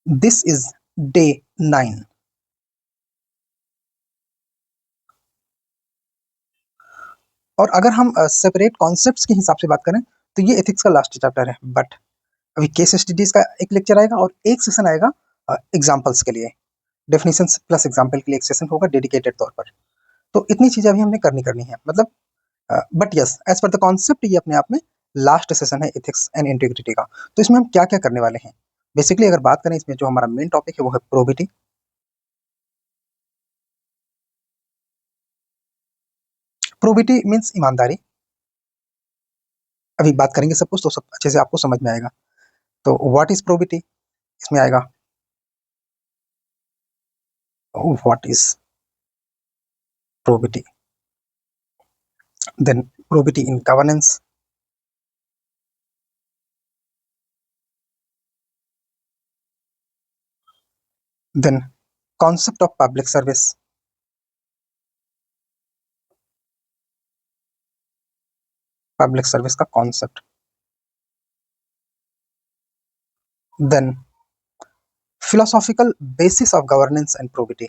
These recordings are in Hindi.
This is day 9। और अगर हम सेपरेट कॉन्सेप्ट्स के हिसाब से बात करें तो ये एथिक्स का लास्ट चैप्टर है, बट अभी केस स्टडीज का एक लेक्चर आएगा और एक सेशन आएगा एग्जाम्पल्स के लिए, डेफिनेशंस प्लस एग्जाम्पल के लिए एक सेशन होगा डेडिकेटेड तौर पर। तो इतनी चीजें अभी हमने करनी है, मतलब but yes as per the concept ये अपने आप में लास्ट सेशन है एथिक्स एंड इंटीग्रिटी का। तो इसमें हम क्या क्या करने वाले हैं, बेसिकली अगर बात करें इसमें जो हमारा मेन टॉपिक है वो है प्रोबिटी। प्रोबिटी मीन्स ईमानदारी। अभी बात करेंगे सब कुछ तो सब अच्छे से आपको समझ में आएगा। तो व्हाट इज प्रोबिटी इसमें आएगा, what is probity, then probity in governance, then concept of public service, public service का concept, then philosophical basis of governance and probity,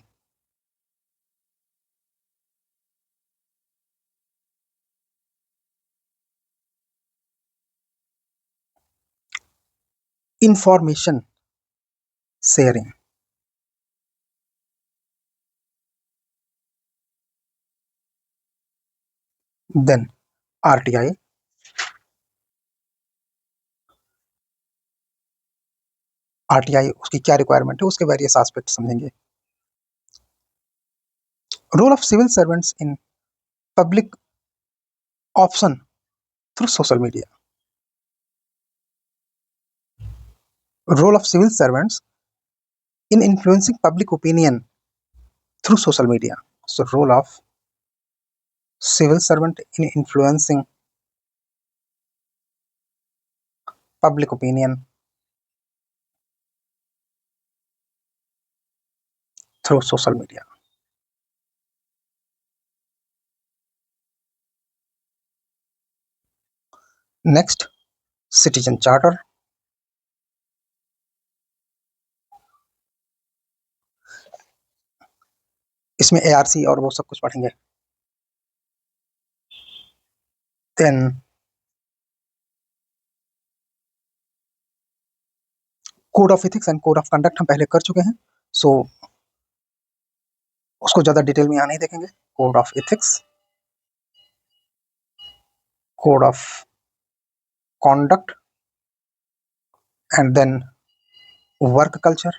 information sharing, then RTI, RTI उसकी क्या रिक्वायरमेंट है उसके वेरियस एस्पेक्ट समझेंगे, role of civil servants in public option through social media, role of civil servants in influencing public opinion through social media. So role of civil servant in influencing public opinion through social media. Next, citizen charter. इसमें ARC और वो सब कुछ पढ़ेंगे। Then code of ethics and code of conduct हम पहले कर चुके हैं, सो उसको ज्यादा डिटेल में यहाँ नहीं देखेंगे। Code of ethics, code of conduct, and then work culture,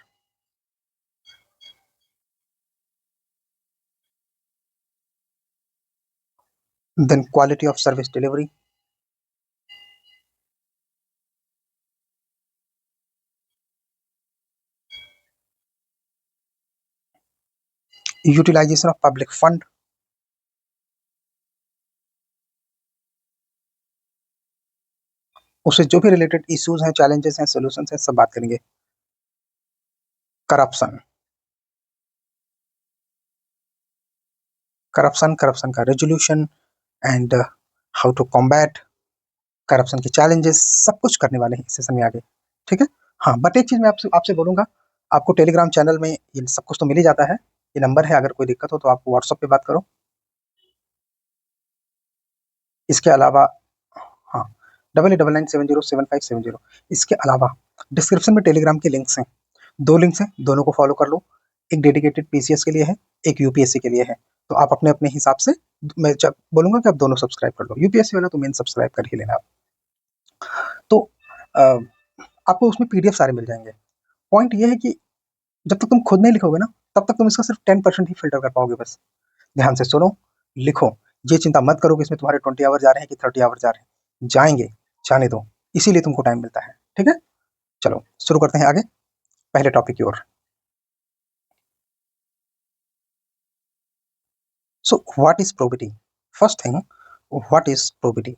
then quality of service delivery, utilization of public fund, उससे जो भी रिलेटेड इश्यूज हैं, चैलेंजेस हैं, सॉल्यूशंस हैं, सब बात करेंगे। करप्शन, करप्शन का resolution and how to combat, corruption के चैलेंजेस, सब कुछ करने वाले हैं इस सेशन में आगे, ठीक है। हाँ, बट एक चीज मैं आपसे आपसे बोलूंगा, आपको टेलीग्राम चैनल में ये सब कुछ तो मिल ही जाता है, ये नंबर है, अगर कोई दिक्कत हो तो आप व्हाट्सएप पे बात करो। इसके अलावा हाँ, 8897075770। इसके अलावा डिस्क्रिप्शन में टेलीग्राम के लिंक्स हैं, 2 लिंक्स हैं, दोनों को फॉलो कर लो। एक डेडिकेटेड पीसीएस के लिए है, एक यूपीएससी के लिए है। तो आप अपने अपने हिसाब से, मैं जब बोलूंगा कि आप दोनों सब्सक्राइब कर लो, यूपीएससी वाला तो मेन सब्सक्राइब कर ही लेना आप। तो अ, आपको उसमें पीडीएफ सारे मिल जाएंगे। पॉइंट ये है कि जब तक तुम खुद नहीं लिखोगे ना, तब तक तुम इसका सिर्फ 10% ही फिल्टर कर पाओगे। बस ध्यान से सुनो, लिखो, ये चिंता मत करो कि इसमें तुम्हारे 20 आवर जा रहे हैं कि 30 आवर जा रहे हैं, जाएंगे, जाने दो, इसीलिए तुमको टाइम मिलता है, ठीक है। चलो शुरू करते हैं आगे, पहले टॉपिक की ओर। So what is probity? First thing, what is probity?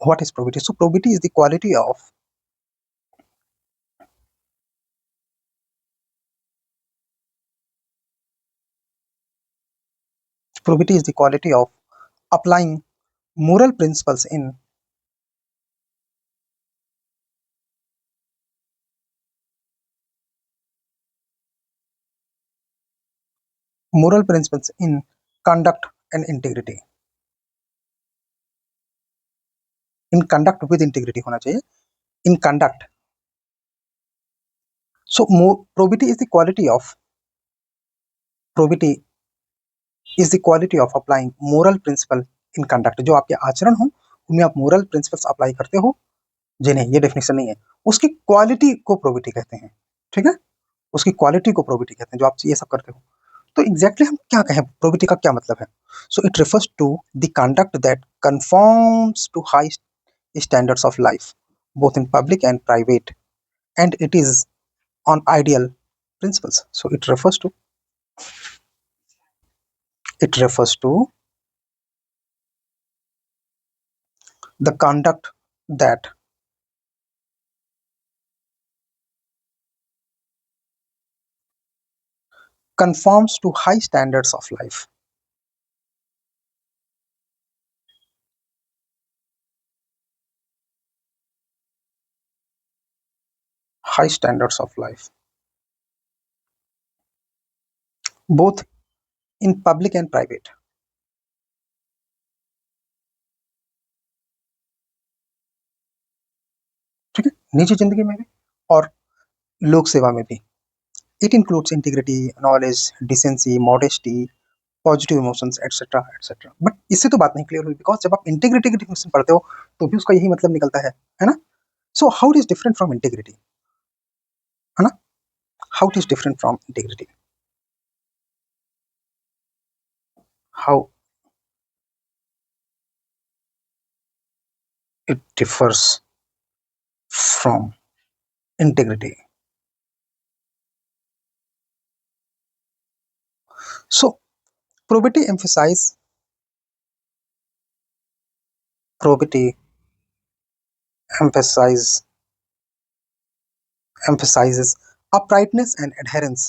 What is probity? So probity is the quality of applying moral principles in moral principles in conduct and integrity. In conduct with integrity होना चाहिए. In conduct. So probity is the quality of probity is the quality of applying moral principle in conduct. जो आपके आचरण हो उनमें आप moral principles अप्लाई करते हो, जिन्हें ये डेफिनेशन नहीं है, उसकी क्वालिटी को प्रोबिटी कहते हैं. ठीक है, उसकी क्वालिटी को प्रोबिटी कहते हैं जो आप ये सब करते हो. तो एग्जैक्टली हम क्या कहें, प्रोबिटी का क्या मतलब है? So it refers to the conduct that conforms to high standards of life, both in public and private, and it is on ideal principles. So it refers to the conduct that conforms to high standards of life. High standards of life, both in public and private. ठीक है, निजी जिंदगी में भी और लोक सेवा में भी. It includes integrity, knowledge, decency, modesty, positive emotions etcetera etcetera. But इससे तो बात नहीं क्लियर हुई, बिकॉज जब आप इंटीग्रिटी की डिफिनेशन पढ़ते हो तो भी उसका यही मतलब निकलता है ना. So how it is different from integrity, है ना? How it is different from integrity, how it differs from integrity. So probity emphasize probity emphasize emphasizes uprightness and adherence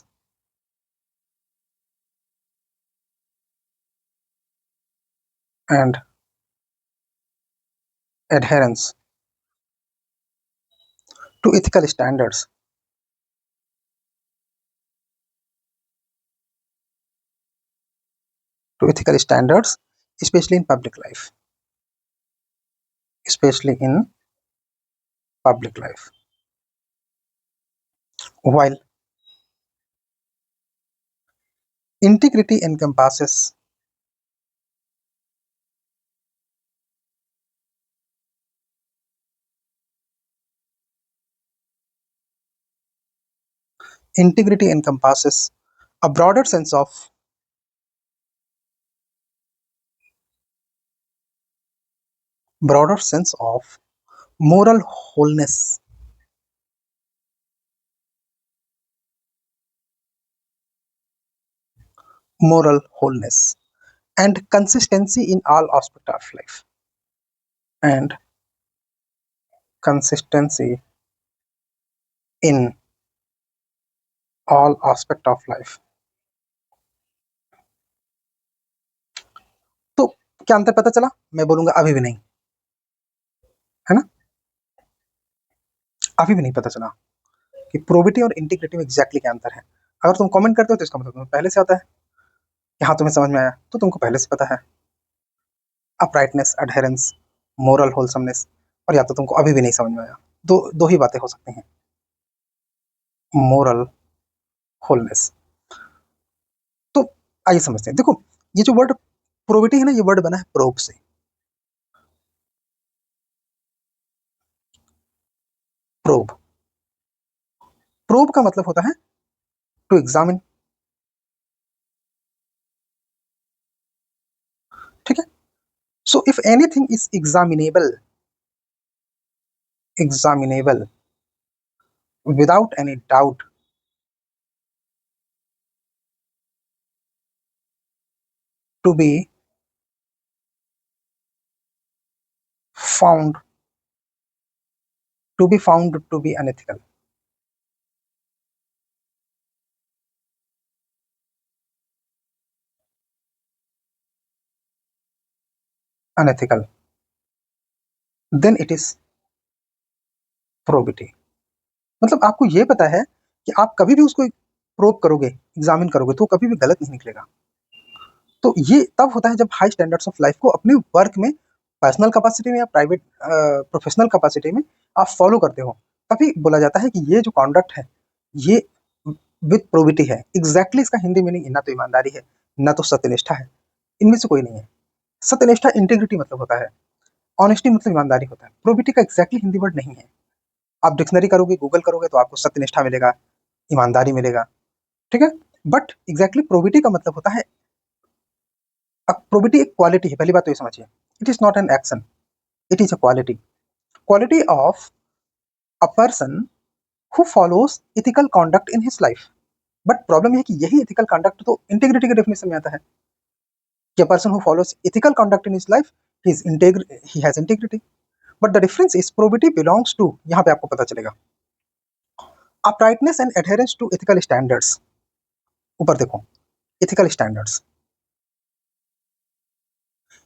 to ethical standards, especially in public life, especially in public life. While integrity encompasses a broader sense of moral wholeness, and consistency in all aspects of life, and consistency in all aspect of life. तो क्या अंतर पता चला? मैं बोलूंगा अभी भी नहीं, है ना? अभी भी नहीं पता चला कि प्रोबिटी और इंटीग्रिटी में एग्जैक्टली क्या अंतर है. अगर तुम कमेंट करते हो तो इसका मतलब तुम्हें पहले से आता है कि हाँ तुम्हें समझ में आया, तो तुमको पहले से पता है. अपराइटनेस, अडहेरेंस, मोरल होलसमनेस, और या तो तुमको अभी भी नहीं समझ में आया. दो ही बातें हो सकती हैं. Moral wholeness. तो आइए समझते हैं. देखो, ये जो वर्ड प्रोबिटी है ना, ये वर्ड बना है प्रोब से. प्रोब प्रोब का मतलब होता है टू एग्जामिन. ठीक है. So if anything is examinable without any doubt, to be found to be unethical. Unethical. Then it is probity. मतलब आपको ये पता है कि आप कभी भी उसको प्रोब करोगे, एग्जामिन करोगे, तो कभी भी गलत नहीं निकलेगा। तो ये तब होता है जब हाई स्टैंडर्ड्स ऑफ लाइफ को अपने वर्क में, पर्सनल कैपेसिटी में या प्राइवेट प्रोफेशनल कैपेसिटी में आप फॉलो करते हो। तभी बोला जाता है कि ये जो कॉन्डक्ट है ये विद प्रोबिटी है। एग्जैक्टली इसका हिंदी मीनिंग ना तो ईमानदारी है, ना तो सत्यनिष्ठा है, इनमें से कोई नहीं है। सत्यनिष्ठा इंटीग्रिटी मतलब होता है, ऑनेस्टी मतलब ईमानदारी होता है। प्रोबिटी का एग्जैक्टली हिंदी वर्ड नहीं है। आप डिक्शनरी करोगे, गूगल करोगे तो आपको सत्यनिष्ठा मिलेगा, ईमानदारी मिलेगा, ठीक है। बट एग्जैक्टली प्रोबिटी का मतलब होता है, अब प्रोबिटी एक क्वालिटी है, पहली बात तो ये समझिए। It is not an action, it is a quality, quality of a person who follows ethical conduct in his life. But problem है कि यही इथिकल कॉन्डक्ट तो इंटीग्रिटी के डेफिनेशन में आता है कि person who follows ethical conduct in his life he has integrity. But the difference is probity belongs to, यहाँ पे आपको पता चलेगा, uprightness and adherence to ethical standards. ऊपर देखो, ethical standards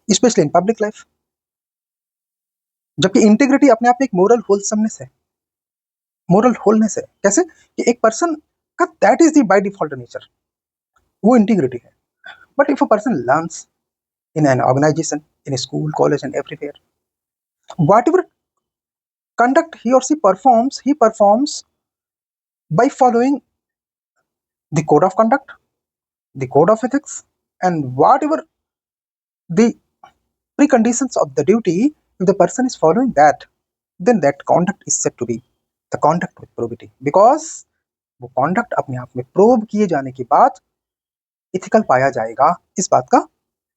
specially in public life. जबकि इंटीग्रिटी अपने आप में एक मोरल होलसमनेस है, मोरल होलनेस है। कैसे कि एक पर्सन का that is the by default nature, वो इंटीग्रिटी है। But if a person learns in an organisation, in school, college and everywhere, whatever conduct he performs by following the code of conduct, the code of ethics, and whatever the preconditions of the duty. If the person is following that, then that conduct is said to be the conduct with probity, because वो conduct अपने आप में प्रोब किए जाने के बाद इथिकल पाया जाएगा। इस बात का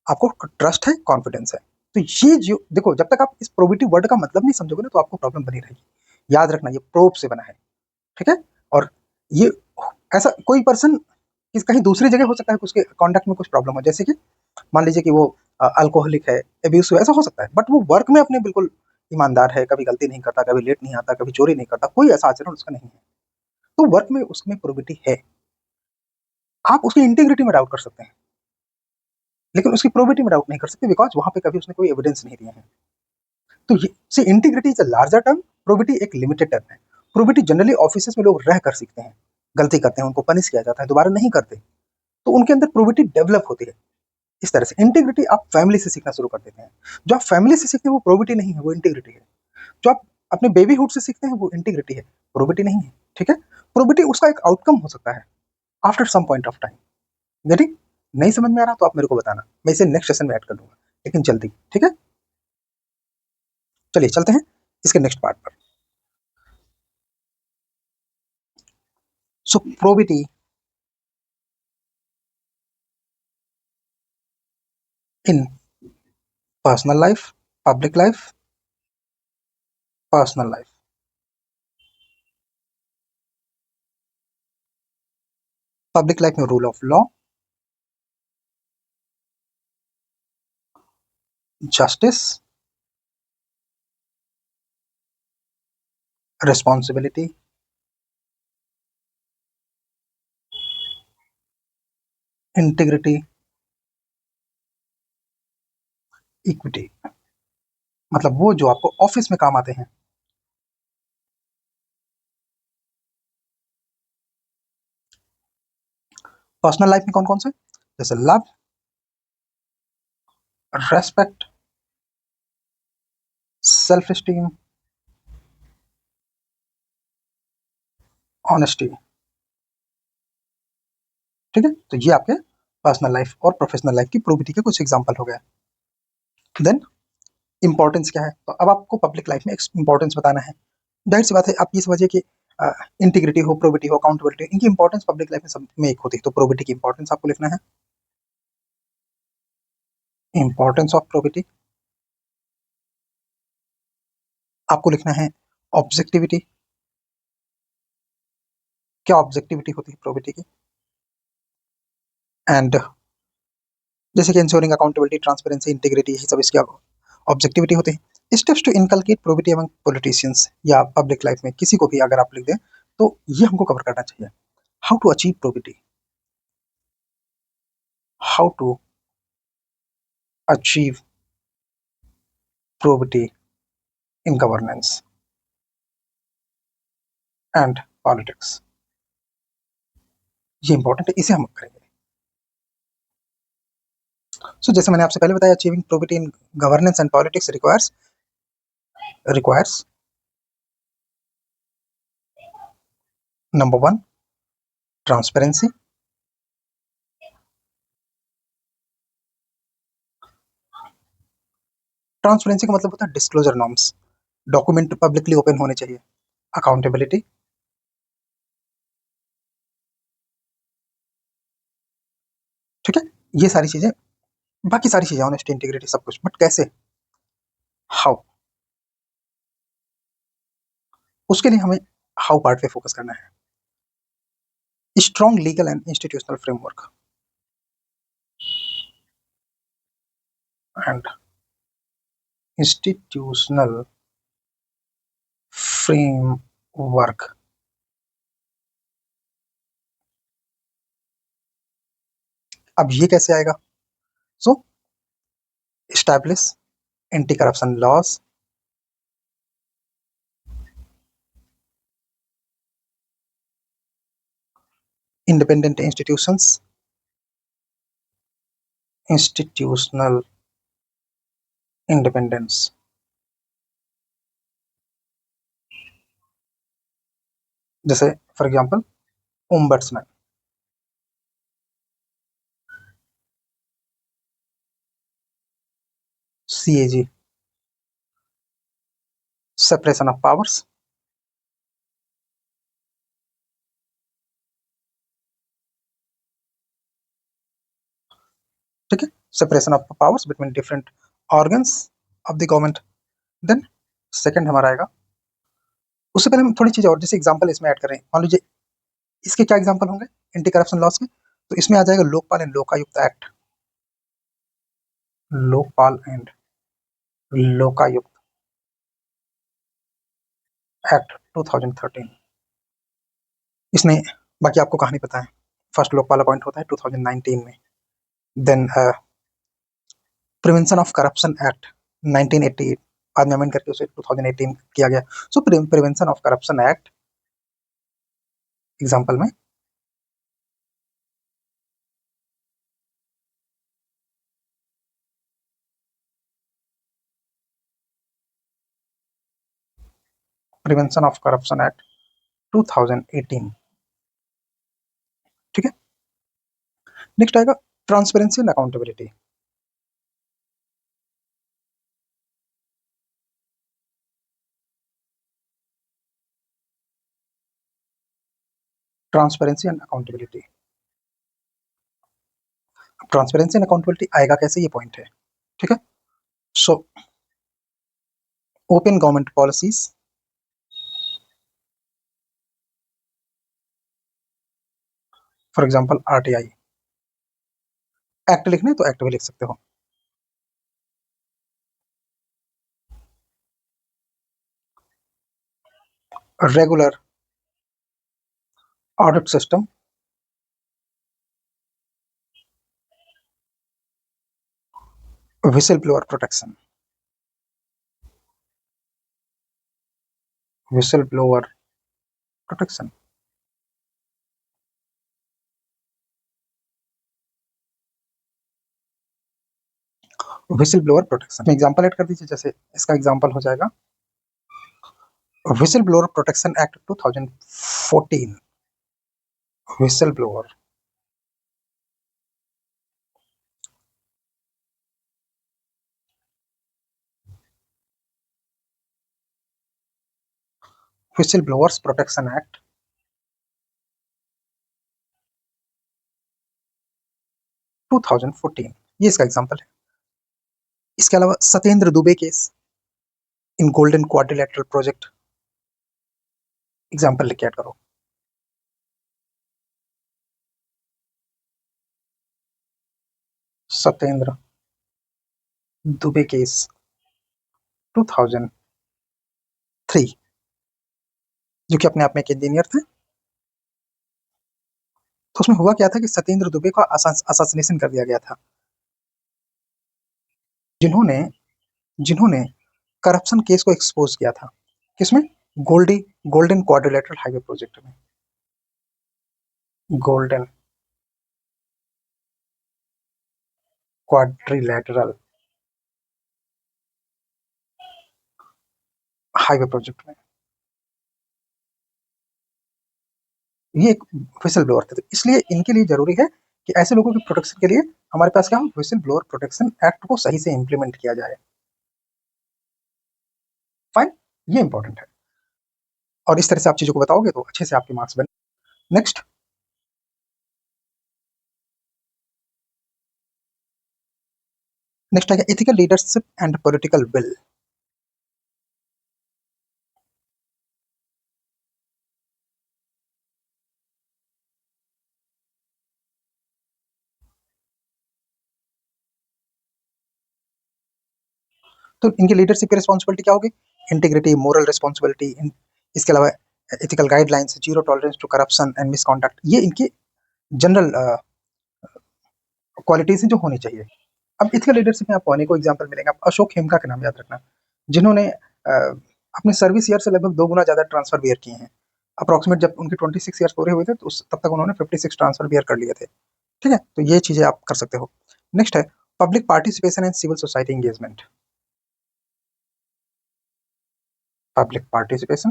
आपको ट्रस्ट है, कॉन्फिडेंस है। तो ये जो देखो, जब तक आप इस प्रोबिटी वर्ड का मतलब नहीं समझोगे ना, तो आपको प्रॉब्लम बनी रहेगी। याद रखना, ये प्रोब से बना है, ठीक है। और ये ऐसा कोई पर्सन कहीं दूसरी जगह हो सकता है कि उसके कॉन्डक्ट में कुछ प्रॉब्लम हो, जैसे कि मान लीजिए कि वो अल्कोहलिक है, एब्यूसिव, ऐसा हो सकता है। बट वो वर्क में अपने बिल्कुल ईमानदार है, कभी गलती नहीं करता, कभी लेट नहीं आता, कभी चोरी नहीं करता, कोई ऐसा आचरण उसका नहीं है, तो वर्क में उसमें प्रोबिटी है। आप उसकी इंटीग्रिटी में डाउट कर सकते हैं, लेकिन उसकी प्रोबिटी में डाउट नहीं कर सकते, बिकॉज वहां पे कभी उसने कोई एविडेंस नहीं दिए हैं। तो ये integrity is a larger term, probity एक लिमिटेड टर्म है। प्रोबिटी जनरली ऑफिस में लोग रह कर सीखते हैं, गलती करते हैं, उनको पनिश किया जाता है, दोबारा नहीं करते, तो उनके अंदर प्रोबिटी डेवलप होती है। इस तरह से इंटीग्रिटी आप फैमिली से सीखना शुरू कर देते हैं। जो आप फैमिली से सीखते हैं वो प्रोबिटी नहीं है, वो इंटीग्रिटी है। जो आप अपने बेबीहुड से सीखते हैं वो इंटीग्रिटी है, प्रोबिटी नहीं है, ठीक है। प्रोबिटी उसका एक आउटकम हो सकता है after some point of time. Getting? नहीं समझ में आ रहा तो आप मेरे को बताना, मैं इसे नेक्स्ट सेशन में ऐड कर दूंगा, लेकिन जल्दी, ठीक है। चलिए चलते हैं इसके नेक्स्ट पार्ट पर। So probity in personal life, public life, personal life. Public life में rule of law, justice, responsibility, integrity, equity. मतलब वो जो आपको ऑफिस में काम आते हैं। पर्सनल लाइफ में कौन कौन से? जैसे love, respect, self esteem, honesty, ठीक है। तो ये आपके पर्सनल लाइफ और प्रोफेशनल लाइफ की प्रोबिटी के कुछ एग्जांपल हो गए। देन इंपॉर्टेंस क्या है? तो अब आपको पब्लिक लाइफ में इंपॉर्टेंस बताना है। जाहिर सी बात है, आप ये समझिए कि इंटीग्रिटी हो, प्रोबिटी हो, अकाउंटेबिलिटी, इनकी इंपॉर्टेंस पब्लिक लाइफ में सब में एक होती है। तो प्रोबिटी की इंपॉर्टेंस आपको लिखना है, इंपॉर्टेंस ऑफ प्रोबिटी। आपको लिखना है ऑब्जेक्टिविटी, क्या ऑब्जेक्टिविटी होती है प्रोबिटी की। एंड जैसे कि इंश्योरिंग अकाउंटेबिलिटी, ट्रांसपेरेंसी, इंटीग्रिटी, यही सब इसकी ऑब्जेक्टिविटी होते हैं। Steps to inculcate probity among politicians या पब्लिक लाइफ में किसी को भी अगर आप लिख दें तो ये हमको कवर करना चाहिए। How to achieve probity, how to achieve probity in governance and politics. ये इंपॉर्टेंट है, इसे हम करेंगे। जैसे मैंने आपसे पहले बताया, achieving probity in governance and politics requires number 1 transparency. Transparency का मतलब होता है disclosure norms, document publicly open होने चाहिए। अकाउंटेबिलिटी, ठीक है, ये सारी चीजें, बाकी सारी चीजें, ऑनेस्टी, इंटीग्रिटी, सब कुछ, बट कैसे, हाउ, उसके लिए हमें हाउ पार्ट पे फोकस करना है। Strong legal and institutional framework and institutional framework. अब ये कैसे आएगा? So establish anti corruption laws, independent institutional independence. जैसे for example ombudsman, CAG, separation of powers, ठीक है, separation of powers between different organs of the government. Then second हमारा आएगा, उससे पहले हम थोड़ी चीज और, जैसे एग्जांपल इसमें ऐड करें, मान लीजिए इसके क्या एग्जांपल होंगे एंटी करप्शन लॉस के, तो इसमें आ जाएगा Lokpal and Lokayukta act, Lokpal and Lokayukta act 2013। इसने, बाकी आपको कहानी पता है, फर्स्ट लोकपाल अपॉइंट होता है 2019 में। Then prevention of corruption act 1988, बाद में अमेंड करके उसे 2018 किया गया। So prevention of corruption act example में प्रिवेंशन ऑफ करप्शन एक्ट 2018, ठीक है। नेक्स्ट आएगा transparency and accountability. Transparency and accountability, transparency and accountability आएगा कैसे, ये पॉइंट है, ठीक है। So open government policies, for example RTI act लिखने तो एक्ट भी लिख सकते हो। Regular audit system, whistle blower protection, whistle blower protection, whistle blower protection example add कर दीजिए। जैसे इसका एग्जांपल हो जाएगा whistle blower protection act 2014, whistle blower whistle blowers protection act 2014, ये इसका एग्जांपल है। इसके अलावा Satyendra Dubey case in golden quadrilateral project, example लिख के ऐड करो। सत्येंद्र दुबे केस 2003, जो कि अपने आप में एक इंजीनियर थे। तो उसमें हुआ क्या था कि सत्येंद्र दुबे का असासिनेशन कर दिया गया था, जिन्होंने जिन्होंने करप्शन केस को एक्सपोज किया था। किसमें? गोल्डी गोल्डन क्वाड्रिलेटरल हाईवे प्रोजेक्ट में। गोल्डन क्वाड्रिलेटरल हाईवे प्रोजेक्ट में ये एक व्हिसल ब्लोअर थे, तो इसलिए इनके लिए जरूरी है कि ऐसे लोगों की प्रोटेक्शन के लिए हमारे पास क्या हो, व्हिसल ब्लोअर प्रोटेक्शन एक्ट को सही से इंप्लीमेंट किया जाए। फाइन, ये इंपॉर्टेंट है, और इस तरह से आप चीजों को बताओगे तो अच्छे से आपके मार्क्स बने। नेक्स्ट, नेक्स्ट आ गया ethical leadership and political will. तो इनकी लीडरशिप की रिस्पॉन्सिबिलिटी क्या होगी? इंटीग्रिटी, मोरल रिस्पॉन्सिबिलिटी, इसके अलावा ethical guidelines, zero tolerance to corruption and misconduct, ये इनकी जनरल क्वालिटीज जो होनी चाहिए। अब एथिकल लीडरशिप में आपको अनेकों एग्जाम्पल मिलेंगे। आप अशोक हेमका के नाम याद रखना, जिन्होंने अपने सर्विस ईयर से लगभग 2 गुना ज़्यादा ट्रांसफर बियर किए हैं। अप्रॉक्सीमेट जब उनके 26 ईयर्स पूरे हुए थे तो तब तक उन्होंने 56 ट्रांसफर बियर कर लिए थे। ठीक है, तो ये चीज़ें आप कर सकते हो। नेक्स्ट है public participation and civil society engagement. Public participation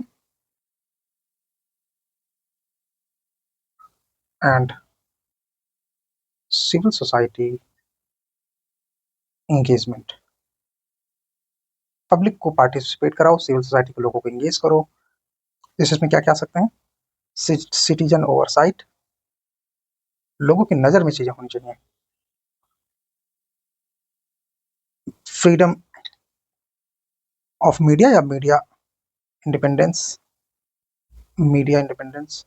and civil society engagement. Public को पार्टिसिपेट कराओ, सिविल सोसाइटी के लोगों को एंगेज करो। इसमें क्या क्या आ सकते हैं? सिटीजन ओवरसाइट, लोगों की नज़र में चीज़ें होनी चाहिए। फ्रीडम ऑफ मीडिया या मीडिया इंडिपेंडेंस, मीडिया इंडिपेंडेंस।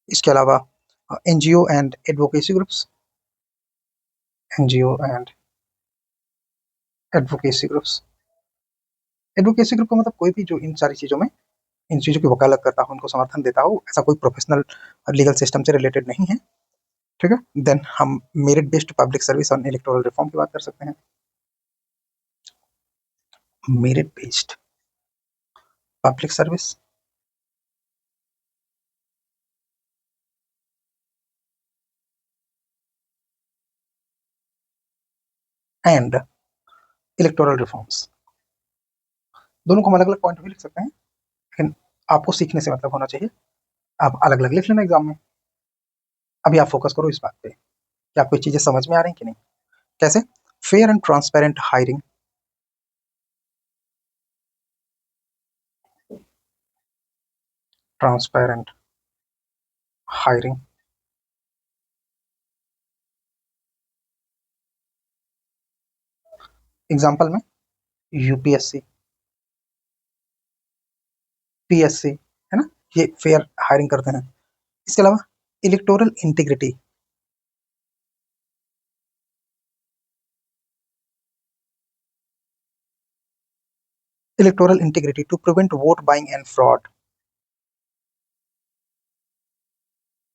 इसके अलावा NGO and advocacy groups, NGO and advocacy groups. Advocacy group का मतलब कोई भी जो इन सारी चीज़ों में, इन चीज़ों की वकालत करता हो, उनको समर्थन देता हो, ऐसा कोई प्रोफेशनल लीगल सिस्टम से रिलेटेड नहीं है। ठीक है, देन हम मेरिट बेस्ड पब्लिक सर्विस और इलेक्टोरल रिफॉर्म की बात कर सकते हैं। Merit based public service and electoral reforms, दोनों को हम अलग अलग पॉइंट ऑफ व्यू लिख सकते हैं, लेकिन आपको सीखने से मतलब होना चाहिए। आप अलग अलग लिख लेना एग्जाम में। अभी आप फोकस करो इस बात पे कि आपको चीज़ें समझ में आ रही हैं कि नहीं। कैसे? Fair and transparent hiring, transparent hiring. Example में यूपीएससी, पीएससी, है ना, ये फेयर हायरिंग करते हैं। इसके अलावा electoral integrity, electoral integrity to prevent vote buying and fraud,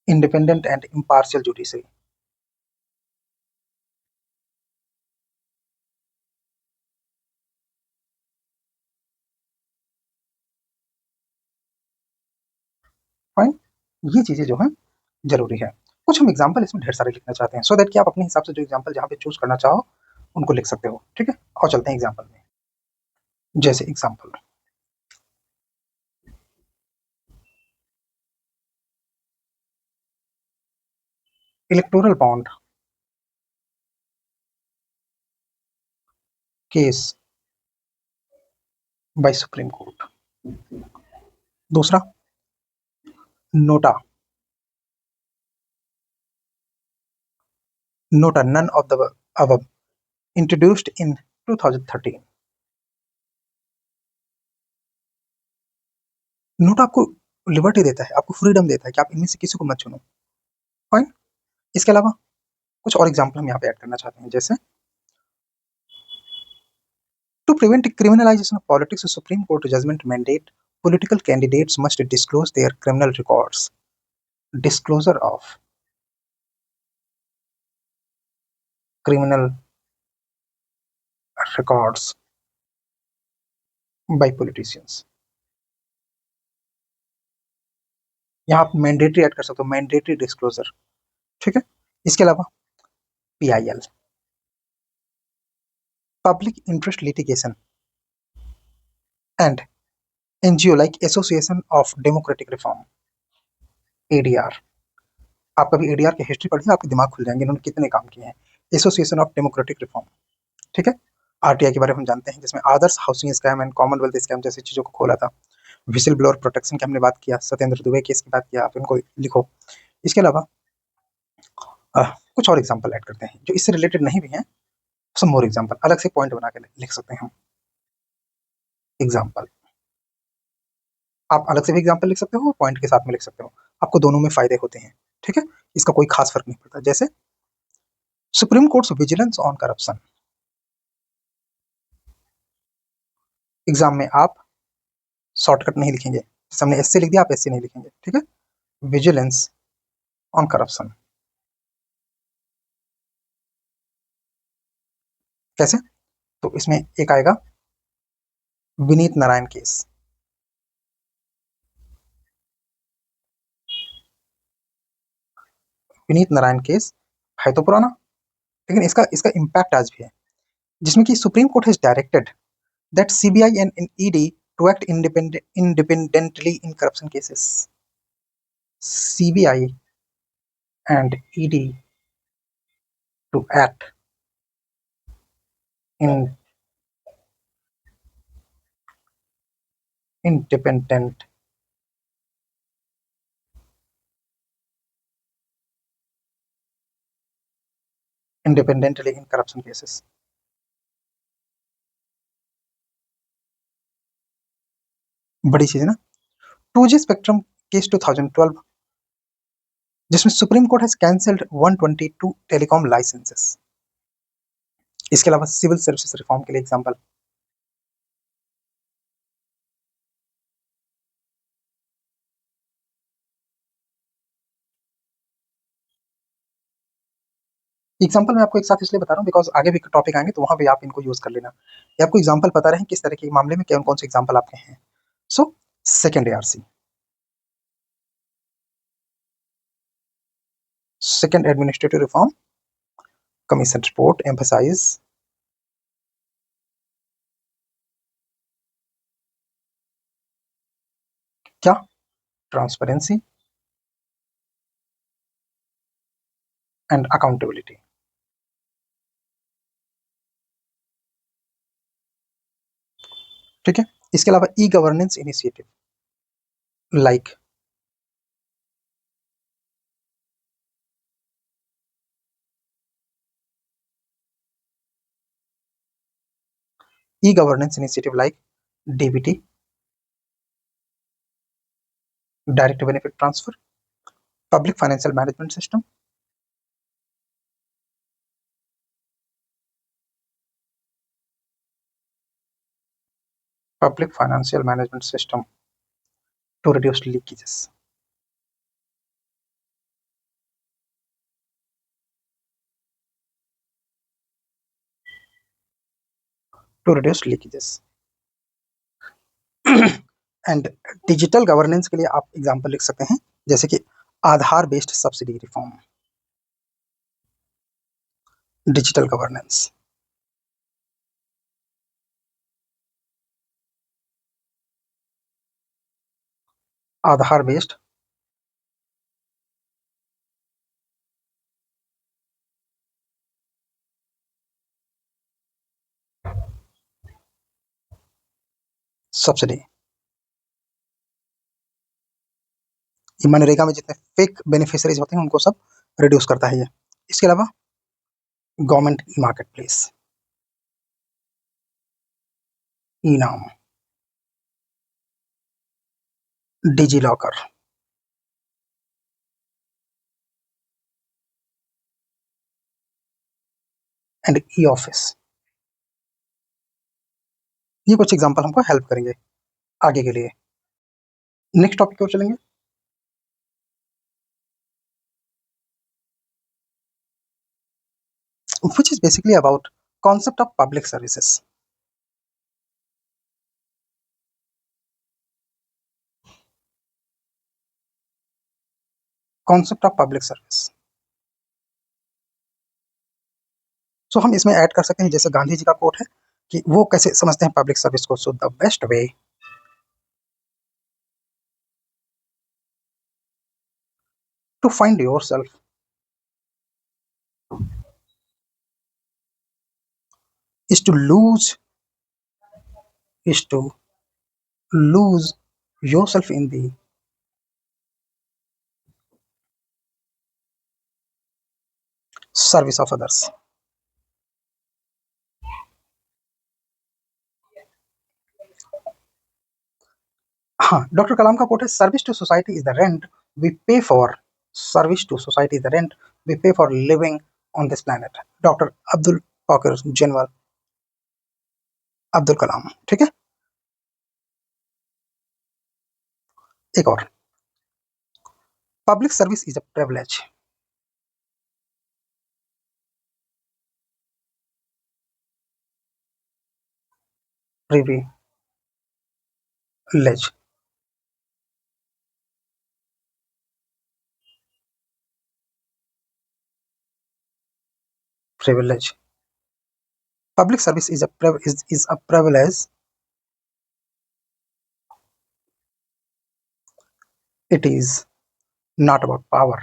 independent and impartial judiciary. Fine, ये चीजें जो है जरूरी है। कुछ हम एग्जाम्पल इसमें ढेर सारे लिखना चाहते हैं, सो दैट कि आप अपने हिसाब से जो एग्जाम्पल जहाँ पे चूज करना चाहो उनको लिख सकते हो। ठीक है, और चलते हैं एग्जाम्पल में। जैसे example, electoral bond case by Supreme Court. दूसरा, NOTA, NOTA none of the above introduced in 2013। NOTA आपको लिबर्टी देता है, आपको फ्रीडम देता है कि आप इनमें से किसी को मत चुनो। फाइन, इसके अलावा कुछ और एग्जाम्पल हम यहाँ पे ऐड करना चाहते हैं। जैसे to prevent criminalization of politics, a Supreme Court judgment mandate political candidates must disclose their criminal records. Disclosure of criminal records by politicians. यहाँ आप मैंडेटरी ऐड कर सकते हो, मैंडेटरी डिस्क्लोजर, ठीक है। इसके अलावा PIL, public interest litigation, and NGO like association of democratic reform, ADR। आप कभी ADR की हिस्ट्री पढ़िए, आपके दिमाग खुल जाएंगे इन्होंने कितने काम किए हैं। एसोसिएशन ऑफ डेमोक्रेटिक रिफॉर्म, ठीक है। RTI के बारे में हम जानते हैं, जिसमें Adarsh housing scam and Commonwealth scam जैसी चीजों को खोला था। विसिल ब्लोअर प्रोटेक्शन की हमने बात किया, सत्येंद्र दुबे केस की बात किया, आप इनको लिखो। इसके अलावा कुछ और एग्जाम्पल ऐड करते हैं जो इससे रिलेटेड नहीं भी हैं, सम मोर एग्जाम्पल, अलग से पॉइंट बना के लिख सकते हैं हम। एग्जाम्पल आप अलग से भी एग्जाम्पल लिख सकते हो, पॉइंट के साथ में लिख सकते हो, आपको दोनों में फायदे होते हैं, ठीक है। इसका कोई खास फर्क नहीं पड़ता। जैसे supreme court vigilance on corruption, exam में आप शॉर्टकट नहीं लिखेंगे, जैसे हमने SC लिख दिया, आप SC नहीं लिखेंगे, ठीक है। विजिलेंस ऑन करप्शन कैसे? तो इसमें एक आएगा विनीत नारायण केस। विनीत नारायण केस है तो पुराना, लेकिन इसका इसका इम्पैक्ट आज भी है, जिसमें कि supreme Court has directed that CBI and ED to act independently in corruption cases. CBI and ED to act in independent independently in corruption cases. बड़ी चीज है ना। 2G स्पेक्ट्रम केस 2012, जिसमें Supreme Court has cancelled 122 telecom licences. इसके अलावा सिविल सर्विसेज रिफॉर्म के लिए एग्जांपल, एग्जाम्पल मैं आपको एक साथ इसलिए बता रहा हूँ बिकॉज आगे भी टॉपिक आएंगे तो वहां भी आप इनको यूज कर लेना, ये आपको एग्जाम्पल पता रहे किस तरह के मामले में कौन कौन से एग्जाम्पल आपके हैं। So second ARC, second administrative reform commission report emphasise क्या? ट्रांसपेरेंसी एंड अकाउंटेबिलिटी, ठीक है। इसके अलावा e governance initiative like e-governance initiative like DBT, direct benefit transfer, public financial management system, public financial management system to reduce leakages. To reduce leakages. And digital governance के लिए आप एग्जांपल लिख सकते हैं, जैसे कि Aadhaar based subsidy reform, digital governance, Aadhaar based subsidy. ये मनरेगा में जितने फेक बेनिफिशियरीज होते हैं उनको सब रिड्यूस करता है ये। इसके अलावा गवर्नमेंट ई मार्केट प्लेस, ई नाम, digi locker and e office, ये कुछ एग्जांपल हमको हेल्प करेंगे आगे के लिए। नेक्स्ट टॉपिक की ओर चलेंगे, which is basically about concept of public services. Concept of public service. So हम इसमें ऐड कर सकते हैं, जैसे गांधी जी का कोट है कि वो कैसे समझते हैं पब्लिक सर्विस को। So the best way to find yourself is to is to lose yourself in the service of others। हाँ, डॉक्टर कलाम का कोट है, service to society is the rent we pay for service to society is the rent we pay for living on this planet. Doctor Abdul Pakir जनरल अब्दुल कलाम। ठीक है, एक और, public service is a privilege. Privilege, privilege. Public service is a privilege. It is not about power.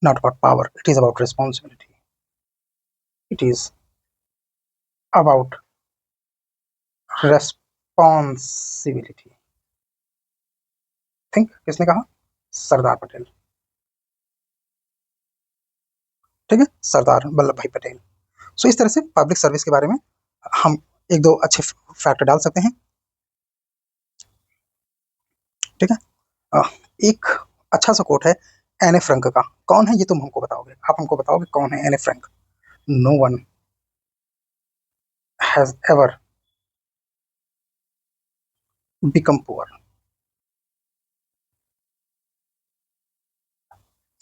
Not about power. It is about responsibility. It is about responsibility. Think किसने कहा? सरदार पटेल। ठीक है, सरदार वल्लभ भाई पटेल। सो इस तरह से पब्लिक सर्विस के बारे में हम एक दो अच्छे फैक्ट डाल सकते हैं। ठीक है, एक अच्छा सा कोट है एने फ्रैंक का। कौन है ये तुम हमको बताओगे, आप हमको बताओगे कौन है Anne Frank. No one has ever become poor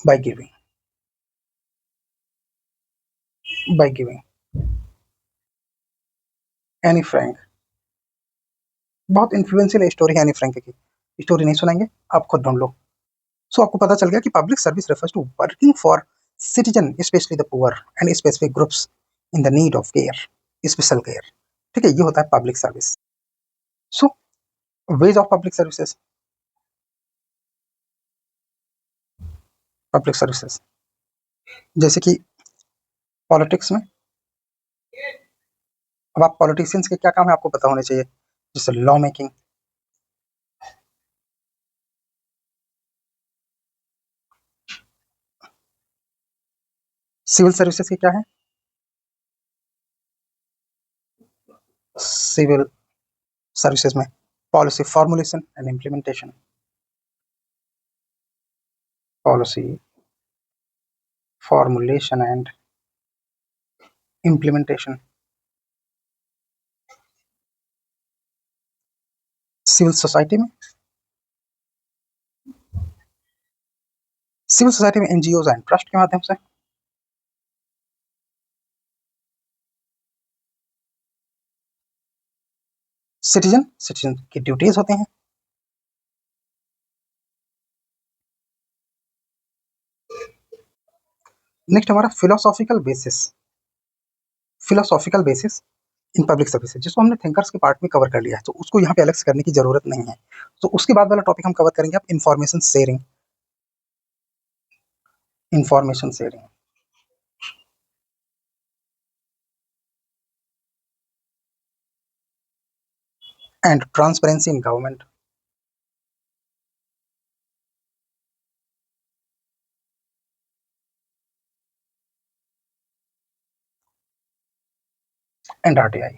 by giving by giving Anne Frank. बहुत इन्फ्लुएंशियल स्टोरी है एनी फ्रैंक की, स्टोरी नहीं सुनाएंगे, आप खुद ढूंढ लो। सो आपको पता चल गया कि public service refers to working for citizen specially the poor and specific groups in the need of care, special care. ठीक है, ये होता है public service. So ways of public services, public services जैसे कि पॉलिटिक्स में, अब आप पॉलिटिशियंस के क्या काम है आपको पता होने चाहिए, जैसे लॉ मेकिंग। सिविल सर्विसेज के क्या है, सिविल सर्विसेज में policy formulation and implementation, policy formulation and implementation. Civil society में, सिविल सोसाइटी में एनजीओ एंड ट्रस्ट के माध्यम से। सिटीजन, सिटीजन की ड्यूटीज होते हैं। नेक्स्ट हमारा philosophical basis, philosophical basis in public services, जिसको हमने थिंकर्स के पार्ट में कवर कर लिया है, तो उसको यहाँ पे अलग से करने की जरूरत नहीं है। तो उसके बाद वाला टॉपिक हम कवर करेंगे अब information sharing, information sharing and transparency in government. And RTI.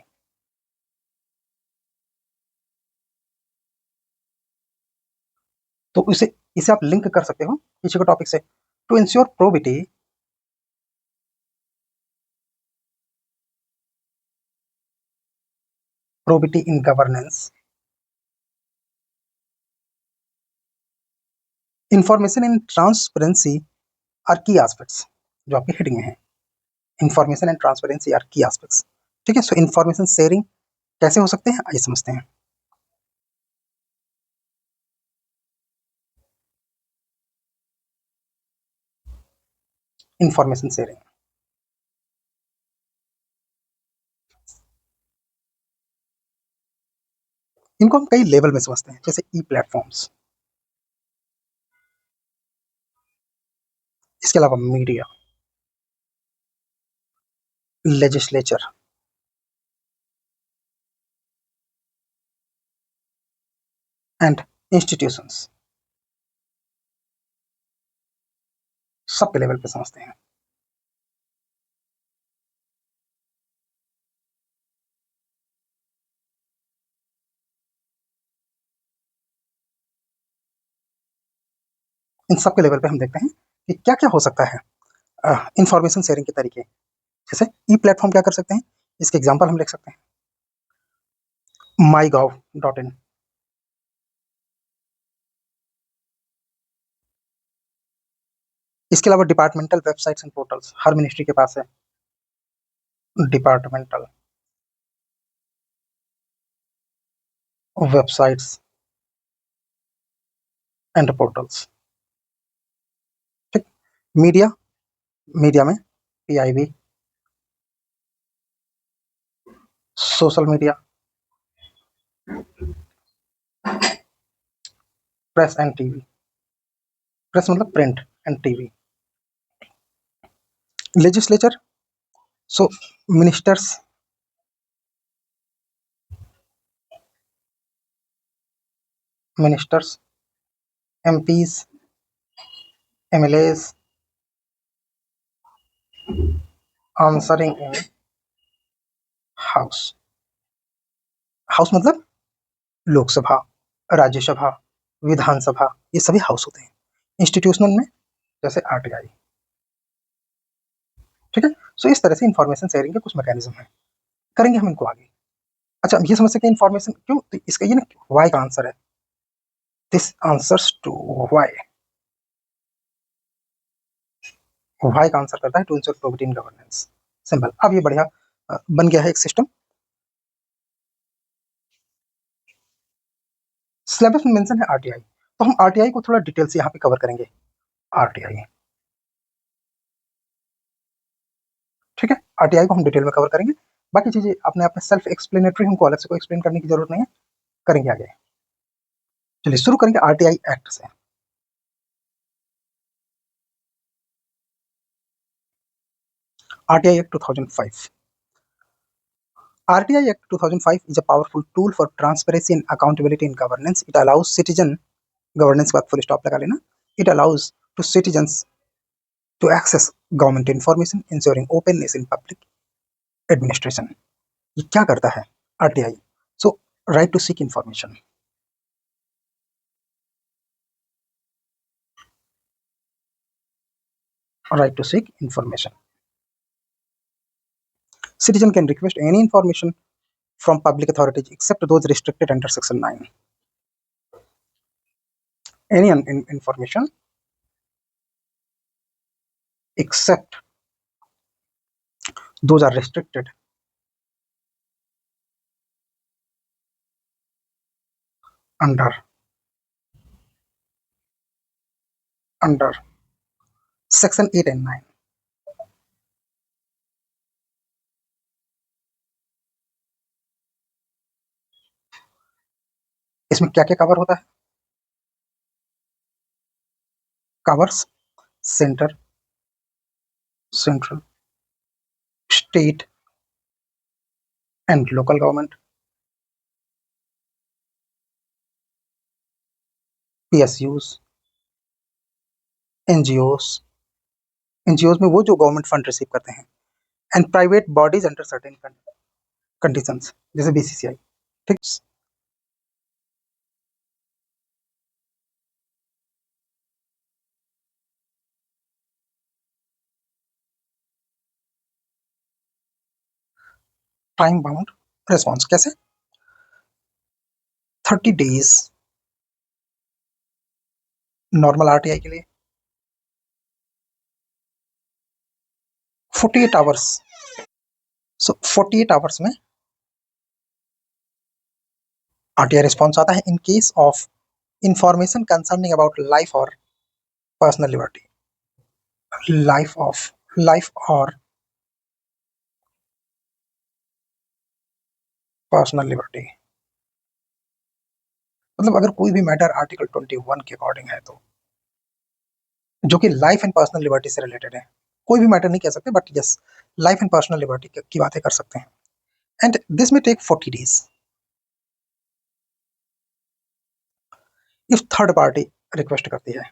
तो इसे इसे आप लिंक कर सकते हो पीछे के टॉपिक से। To ensure probity, probity in governance, information in transparency are key aspects, जो आपके हेडिंग में है। Information and transparency are key aspects. ठीक है, सो इंफॉर्मेशन शेयरिंग कैसे हो सकते हैं आइए समझते हैं। Information sharing. इनको हम कई लेवल में समझते हैं, जैसे ई प्लेटफॉर्म्स, इसके अलावा मीडिया, लेजिस्लेचर एंड इंस्टीट्यूशंस, सबके लेवल पे समझते हैं। इन सबके लेवल पे हम देखते हैं कि क्या क्या हो सकता है इंफॉर्मेशन शेयरिंग के तरीके। जैसे ई प्लेटफॉर्म क्या कर सकते हैं, इसके एग्जांपल हम लिख सकते हैं mygov.in, इसके अलावा डिपार्टमेंटल वेबसाइट्स एंड पोर्टल्स, हर मिनिस्ट्री के पास है डिपार्टमेंटल वेबसाइट्स एंड पोर्टल्स। ठीक। मीडिया, मीडिया में PIB, social media, press and TV, press मतलब print and TV. Legislature, so ministers, ministers, MPs, MLAs, answering in house. House मतलब लोकसभा, राज्यसभा, विधानसभा, ये सभी हाउस होते हैं। इंस्टीट्यूशनल में जैसे आरटीआई। ठीक है। सो इस तरह से इंफॉर्मेशन शेयरिंग के कुछ मैकेनिज्म है, करेंगे हम इनको आगे। अच्छा, हम ये समझ सकते हैं इंफॉर्मेशन क्यों, तो इसका ये ना वाई का आंसर है, this answers to why. Why का आंसर करता है to ensure probity in governance. Simple. अब ये बढ़िया बन गया है एक सिस्टम। सिलेबस में मेंशन है आरटीआई, तो हम आरटीआई को थोड़ा डिटेल से यहाँ पे कवर करेंगे। आरटीआई, ठीक है, आरटीआई को हम डिटेल में कवर करेंगे। बाकी चीजें अपने आप में सेल्फ एक्सप्लेनेटरी, हमको अलग से कोई एक्सप्लेन करने की जरूरत नहीं है, करेंगे आगे। चलिए शुरू करेंगे आरटीआई एक्ट से। RTI act 2005। RTI Act 2005 is a powerful tool for transparency and accountability in governance. It allows citizen governance का full stop लगा लेना. It allows to citizens to access government information, ensuring openness in public administration. ये क्या करता है RTI? So right to seek information. Right to seek information. Citizen can request any information from public authorities except those restricted under Section 9. Any information except those are restricted under Section 8 and 9. इसमें क्या क्या कवर होता है? Covers centre, central, state and local government, PSUs, NGOs, NGOs में वो जो गवर्नमेंट फंड रिसीव करते हैं, and private bodies under certain conditions, जैसे बीसीसीआई। ठीक। टाइम बाउंड रिस्पॉन्स कैसे? 30 days नॉर्मल आरटीआई के लिए, 48 आवर्स। सो 48 आवर्स में आरटीआई रिस्पॉन्स आता है in case of information concerning about life और पर्सनल लिबर्टी। लाइफ और पर्सनल लिबर्टी, मतलब अगर कोई भी मैटर आर्टिकल 21 के अकॉर्डिंग है तो, जो कि लाइफ एंड पर्सनल लिबर्टी से रिलेटेड है, कोई भी मैटर नहीं कह सकते, but yes, life and personal liberty की बातें कर सकते हैं। एंड दिस में take 40 days if third party request करती है।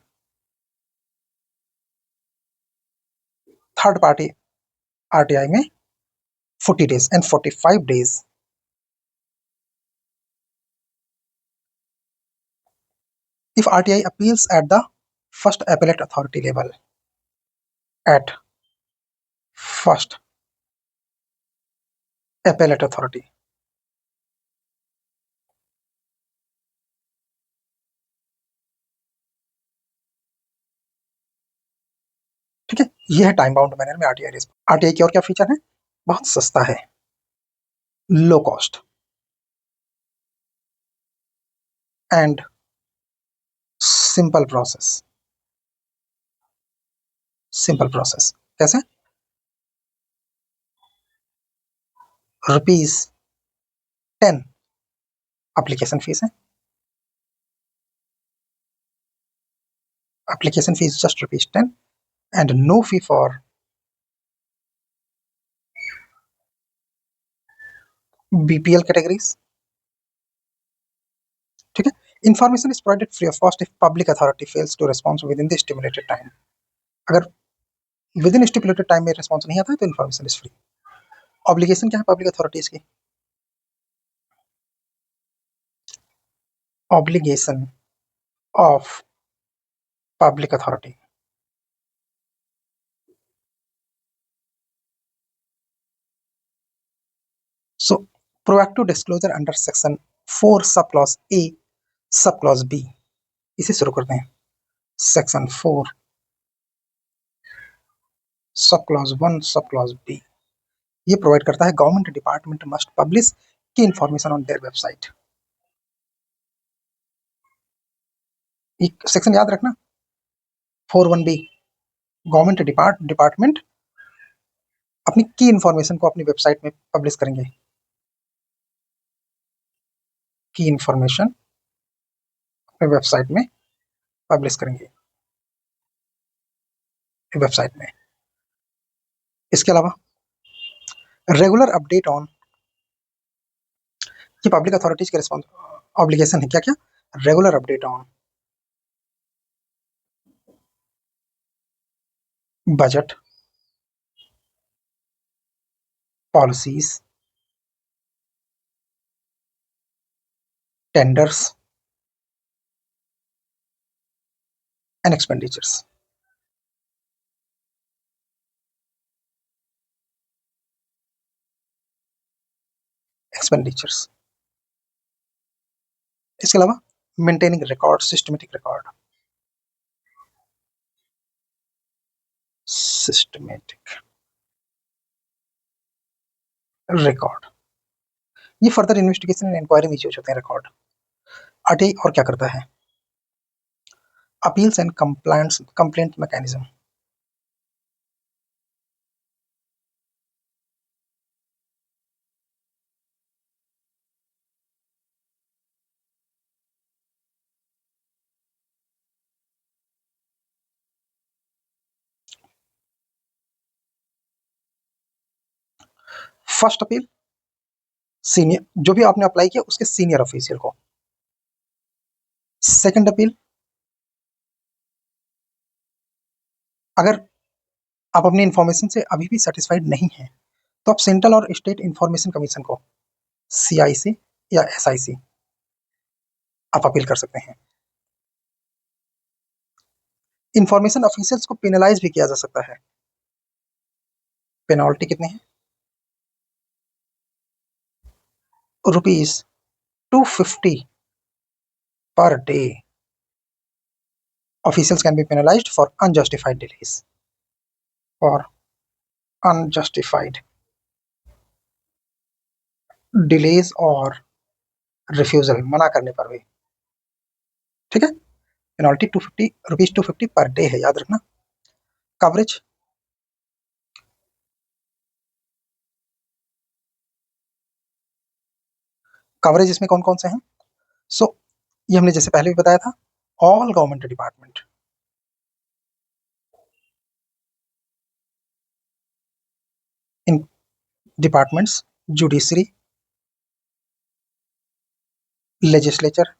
थर्ड पार्टी आरटीआई में 40 days and 45 days if RTI appeals at the first appellate authority level, at first appellate authority, ठीक है, ये है टाइम बाउंड मैनर में आरटीआई रिस्पॉन्स। आरटीआई की और क्या फीचर है? बहुत सस्ता है, low cost and simple process. Simple process कैसे? ₹10 एप्लीकेशन फीस है, application fee is just ₹10 and no fee for BPL categories, ठीक है। Information is provided free of cost if public authority fails to response with in the stimulated time. अगर विद इन स्टिपुलेटेड टाइम में रिस्पॉन्स नहीं आता है तो इन्फॉर्मेशन इज फ्री। ऑब्लिगेशन क्या है पब्लिक अथॉरिटीज की? Obligation of public authority, so proactive disclosure under section 4 sub clause A sub clause B, इसे शुरू करते हैं। Section 4 sub clause 1 sub clause B ये प्रोवाइड करता है गवर्नमेंट डिपार्टमेंट मस्ट पब्लिश की इंफॉर्मेशन ऑन देयर वेबसाइट। एक सेक्शन याद रखना, 41B, गवर्नमेंट डिपार्टमेंट अपनी की इंफॉर्मेशन को अपनी वेबसाइट में पब्लिश करेंगे। की इंफॉर्मेशन अपने वेबसाइट में पब्लिश करेंगे, वेबसाइट में। इसके अलावा रेगुलर अपडेट ऑन, ये पब्लिक अथॉरिटीज के रिस्पॉन्स ऑब्लिगेशन है। क्या क्या? Regular update on budget, policies, tenders and expenditures. Expenditures, इसके अलावा maintaining record, systematic record, systematic record, ये फर्दर इन्वेस्टिगेशन एंड इंक्वायरी में यूज होते हैं रिकॉर्ड। आरटीआई और क्या करता है? Appeals and complaint mechanism, first appeal senior, जो भी आपने अप्लाई किया उसके सीनियर ऑफिशियल को। सेकंड अपील, अगर आप अपनी इंफॉर्मेशन से अभी भी सेटिस्फाइड नहीं हैं तो आप सेंट्रल और स्टेट इंफॉर्मेशन कमीशन को, CIC या SIC, आप अपील कर सकते हैं। इंफॉर्मेशन ऑफिशियल्स को पेनलाइज भी किया जा सकता है। पेनल्टी कितनी है? ₹250 per day. Officials can be penalized for unjustified delays. For unjustified delays और रिफ्यूजल, मना करने पर भी, ठीक है। पेनल्टी ₹250 पर डे है, याद रखना। कवरेज, कवरेज इसमें कौन कौन से हैं? सो ये हमने जैसे पहले भी बताया था, all government department, in departments, judiciary, legislature,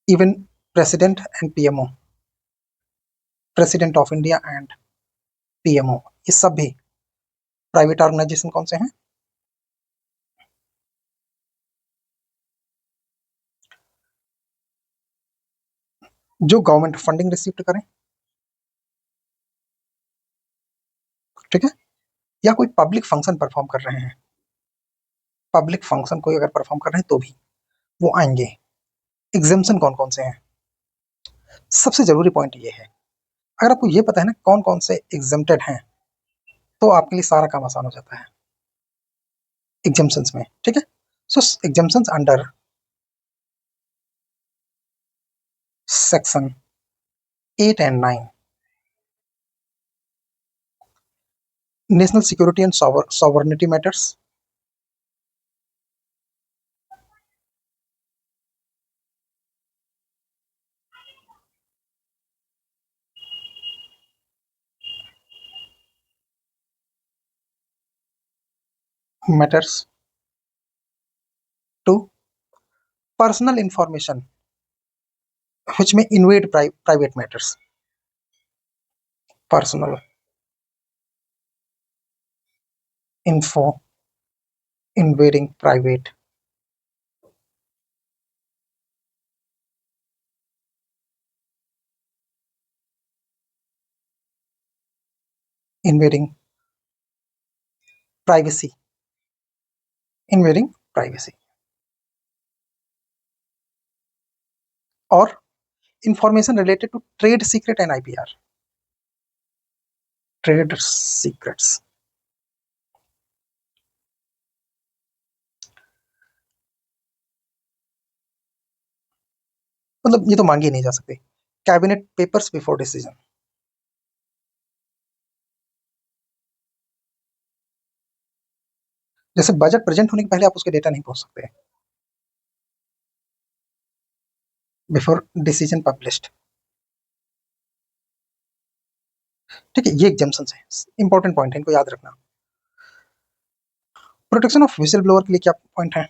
even president and PMO, president of India and PMO, ये सब भी प्राइवेट ऑर्गेनाइजेशन कौन से हैं? जो गवर्नमेंट फंडिंग रिसीव करें, ठीक है, या कोई पब्लिक फंक्शन परफॉर्म कर रहे हैं, पब्लिक फंक्शन कोई अगर परफॉर्म कर रहे हैं तो भी वो आएंगे। एग्जाम्शन कौन कौन से हैं? सबसे जरूरी पॉइंट ये है, अगर आपको ये पता है ना कौन कौन से एग्जाम्प्टेड हैं, तो आपके लिए सारा काम आसान हो जाता है एग्जाम्शंस में, ठीक है। So exemptions under section 8 and 9, national security and sovereignty matters, matters to personal information which may invade private matters, personal info invading private, invading privacy, invading privacy, or information related to trade secret and IPR, trade secrets। मतलब ये तो मांगे नहीं जा सकते। कैबिनेट पेपर्स बिफोर डिसीजन, जैसे बजट प्रेजेंट होने के पहले आप उसके डेटा नहीं पहुंच सकते, बिफोर डिसीजन पब्लिश्ड, ठीक है। ये एग्जाम्पशन है, इंपॉर्टेंट पॉइंट है, इनको याद रखना। प्रोटेक्शन ऑफ विसल ब्लोअर के लिए क्या पॉइंट है?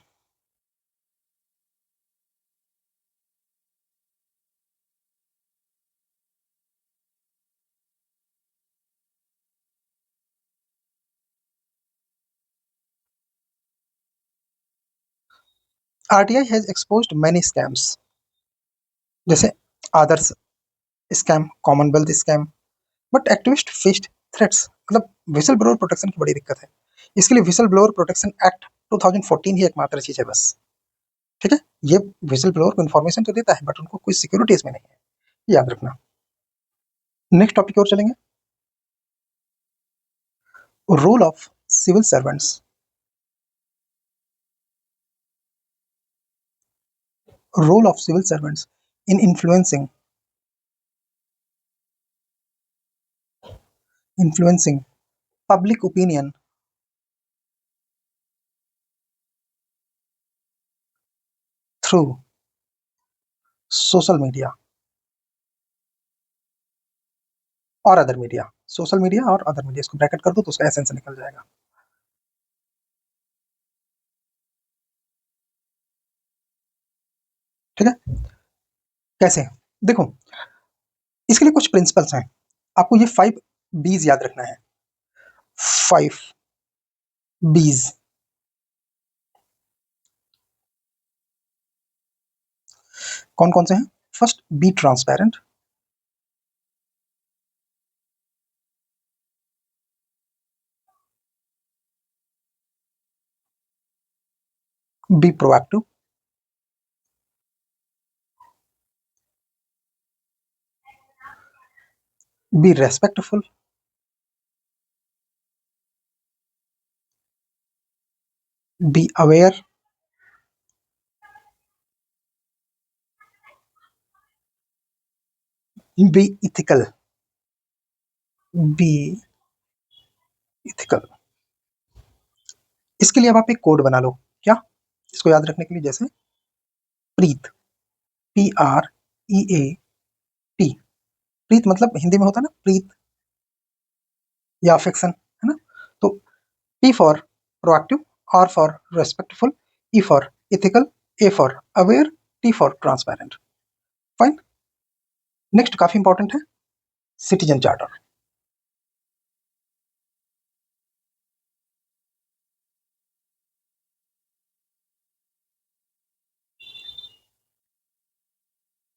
RTI has exposed many scams, जैसे Adarsh scam, Commonwealth scam, but activist faced threats. मतलब विसल ब्लोअर प्रोटेक्शन की बड़ी दिक्कत है, इसके लिए विसल ब्लोअर प्रोटेक्शन एक्ट 2014 ही एकमात्र चीज है बस, ठीक है। ये विसल ब्लोअर को इन्फॉर्मेशन तो देता है बट उनको कोई सिक्योरिटी इसमें नहीं है, याद रखना। नेक्स्ट टॉपिक और चलेंगे, role of civil servants, role of civil servants in influencing public opinion through social media और अदर मीडिया, सोशल मीडिया और अदर मीडिया, इसको ब्रैकेट कर दो तो उसका एसेंस निकल जाएगा, ठीक है। कैसे? देखो, इसके लिए कुछ प्रिंसिपल्स हैं, आपको ये 5 B's याद रखना है, 5 B's। कौन कौन से हैं? First, be transparent, be proactive, be respectful, be aware, be ethical, be ethical. इसके लिए अब आप एक कोड बना लो। क्या? इसको याद रखने के लिए, जैसे प्रीत, PREAT, प्रीत मतलब हिंदी में होता है ना प्रीत या अफेक्शन, है ना? तो P for proactive, R for respectful, E for ethical, A for aware, T for transparent. Fine. Next काफी इंपॉर्टेंट है, citizen charter.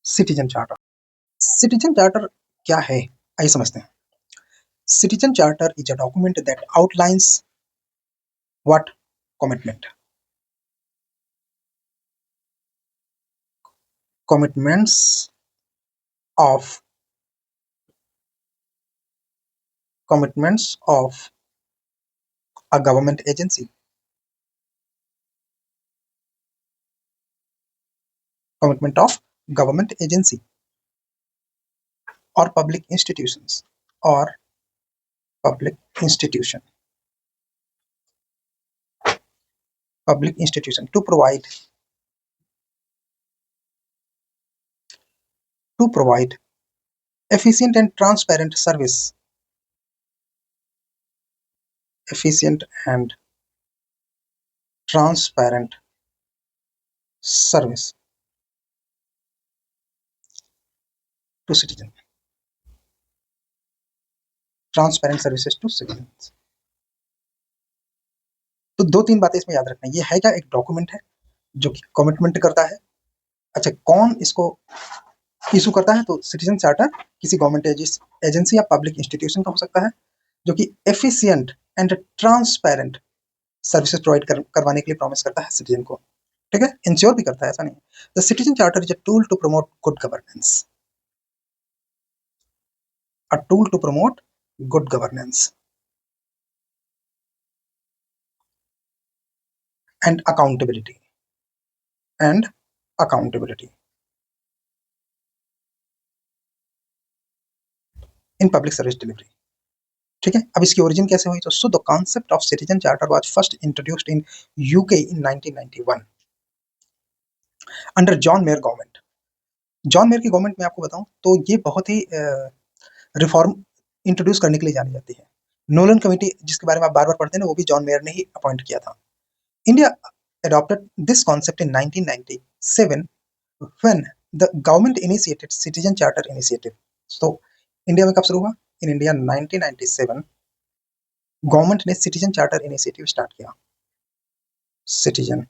Citizen charter, citizen charter क्या है, आइए समझते हैं। Citizen charter is a document that outlines what commitment, commitments of commitments of a government agency, commitment of government agency or public institutions, or public institution, public institution to provide efficient and transparent service, efficient and transparent service to citizen, transparent services to citizens। तो दो तीन बातें इसमें याद रखना है। ये है क्या? एक डॉक्यूमेंट है जो कि कमिटमेंट करता है। अच्छा, कौन इसको इशू करता है? तो सिटीजन चार्टर किसी गवर्नमेंट एजेंसी या पब्लिक इंस्टीट्यूशन का हो सकता है, जो कि efficient and transparent services provide करवाने के लिए प्रॉमिस करता है सिटीजन को। ठीक है, इंश्योर भी करता है, ऐसा नहीं। The citizen charter is a tool to promote good governance, a tool to promote good governance and accountability, and accountability in public service delivery. ठीक है, अब इसकी ओरिजिन कैसे हुई? तो so the concept of citizen charter was first introduced in UK in 1991 under John Major government. John Major की गवर्नमेंट में आपको बताऊं तो ये बहुत ही रिफॉर्म इंट्रोड्यूस करने के लिए जानी जाती है। नोलन कमेटी, जिसके बारे में आप बार बार पढ़ते हैं ना, वो भी जॉन मेयर ने ही अपॉइंट किया था। India adopted this concept in 1997 when the government initiated citizen charter initiative। so India में कब शुरू हुआ? इन इंडिया 1997 गवर्नमेंट ने सिटीजन चार्टर इनिशिएटिव स्टार्ट किया। Citizen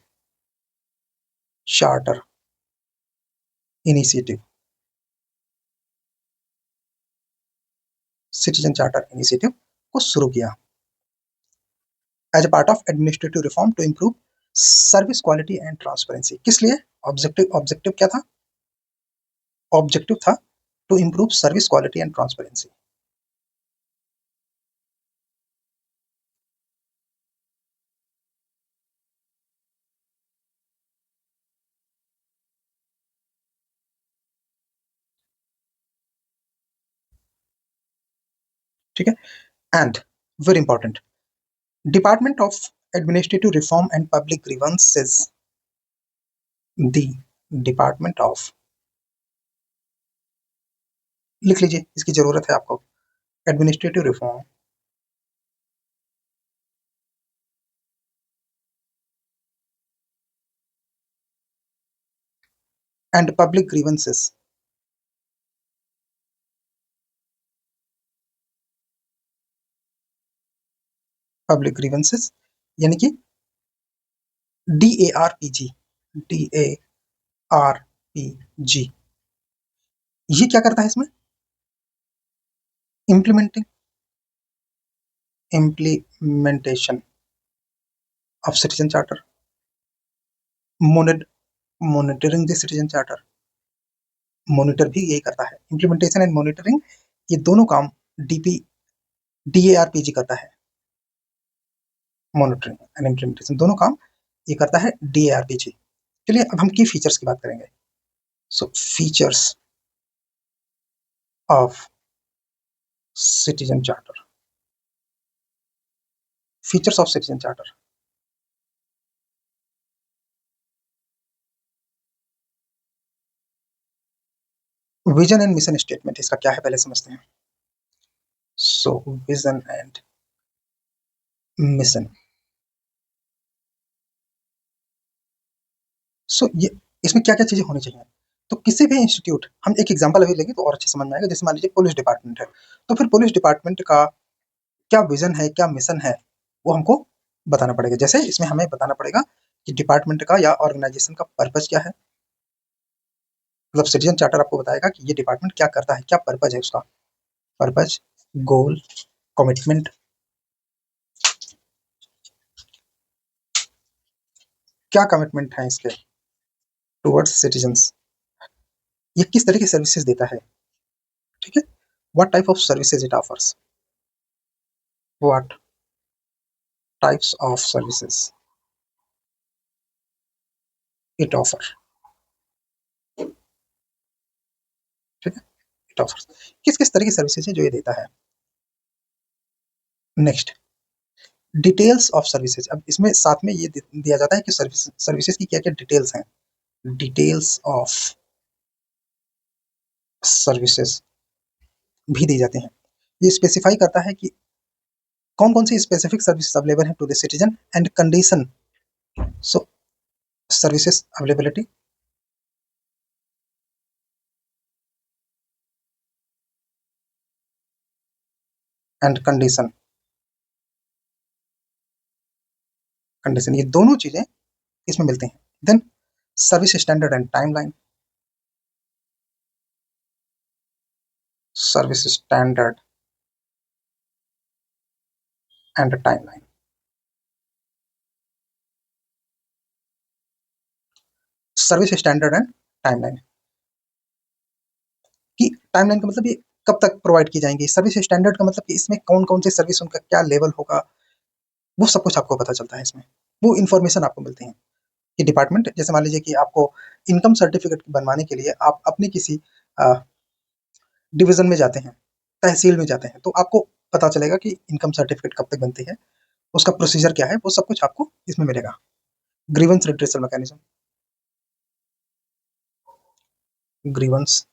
charter initiative, citizen charter initiative को शुरू किया as a part of administrative reform to improve service quality and transparency. किस लिए? ऑब्जेक्टिव क्या था? ऑब्जेक्टिव था to improve service quality and transparency. ठीक है, and very important, department of administrative reform and public grievances, the department of, लिख लीजिए, इसकी जरूरत है आपको, administrative reform and public grievances, public grievances यानी कि DARPG, DARPG। ये क्या करता है इसमें? Implementation of citizen charter, monitoring the citizen charter, monitor भी यही करता है। इम्प्लीमेंटेशन एंड मॉनिटरिंग, ये दोनों काम DARPG करता है। मॉनिटरिंग एंड इम्प्लीमेंटेशन दोनों काम ये करता है DARPG। चलिए अब हम की फीचर्स की बात करेंगे। So features, of citizen charter, features of citizen charter. Vision and mission statement इसका क्या है पहले समझते हैं। So vision and mission, so ये इसमें क्या क्या चीजें होनी चाहिए। तो किसी भी इंस्टीट्यूट, हम एक एग्जांपल अभी लेंगे तो और अच्छे समझ में आएगा। जैसे मान लीजिए पुलिस डिपार्टमेंट है, तो फिर पुलिस डिपार्टमेंट का क्या विजन है, क्या मिशन है, वो हमको बताना पड़ेगा। जैसे इसमें हमें बताना पड़ेगा कि डिपार्टमेंट का या ऑर्गेनाइजेशन का पर्पज क्या है। मतलब सिटीजन चार्टर आपको बताएगा कि ये डिपार्टमेंट क्या करता है, क्या पर्पज है उसका। पर्पज, गोल, कमिटमेंट, क्या कमिटमेंट है इसके टुवर्ड्स सिटीजन्स, ये किस तरह की सर्विसेज देता है। ठीक है, what type of services it offers, what types of services it offer. ठीक है, इट ऑफर्स, किस किस तरह की सर्विसेज है जो ये देता है। Next, details of services. अब इसमें साथ में ये दिया जाता है कि सर्विसेज की क्या क्या डिटेल्स हैं। डिटेल्स ऑफ सर्विसेज भी दी जाते हैं। ये स्पेसिफाई करता है कि कौन कौन सी स्पेसिफिक सर्विसेज अवेलेबल है to the citizen and condition. So services availability, and condition, condition, ये दोनों चीजें इसमें मिलती हैं। Then service standard and timeline, service standard and timeline, service standard and timeline, कि टाइमलाइन का मतलब ये कब तक प्रोवाइड की जाएंगी। सर्विस स्टैंडर्ड का मतलब कि इसमें कौन कौन सी सर्विस, उनका क्या लेवल होगा, वो सब कुछ आपको पता चलता है इसमें। वो इन्फॉर्मेशन आपको मिलती है कि डिपार्टमेंट, जैसे मान लीजिए कि आपको इनकम सर्टिफिकेट बनवाने के लिए आप अपनी किसी डिवीजन में जाते हैं, तहसील में जाते हैं, तो आपको पता चलेगा कि इनकम सर्टिफिकेट कब तक बनती है, उसका प्रोसीजर क्या है, वो सब कुछ आपको इसमें मिलेगा। Grievance redressal mechanism, grievance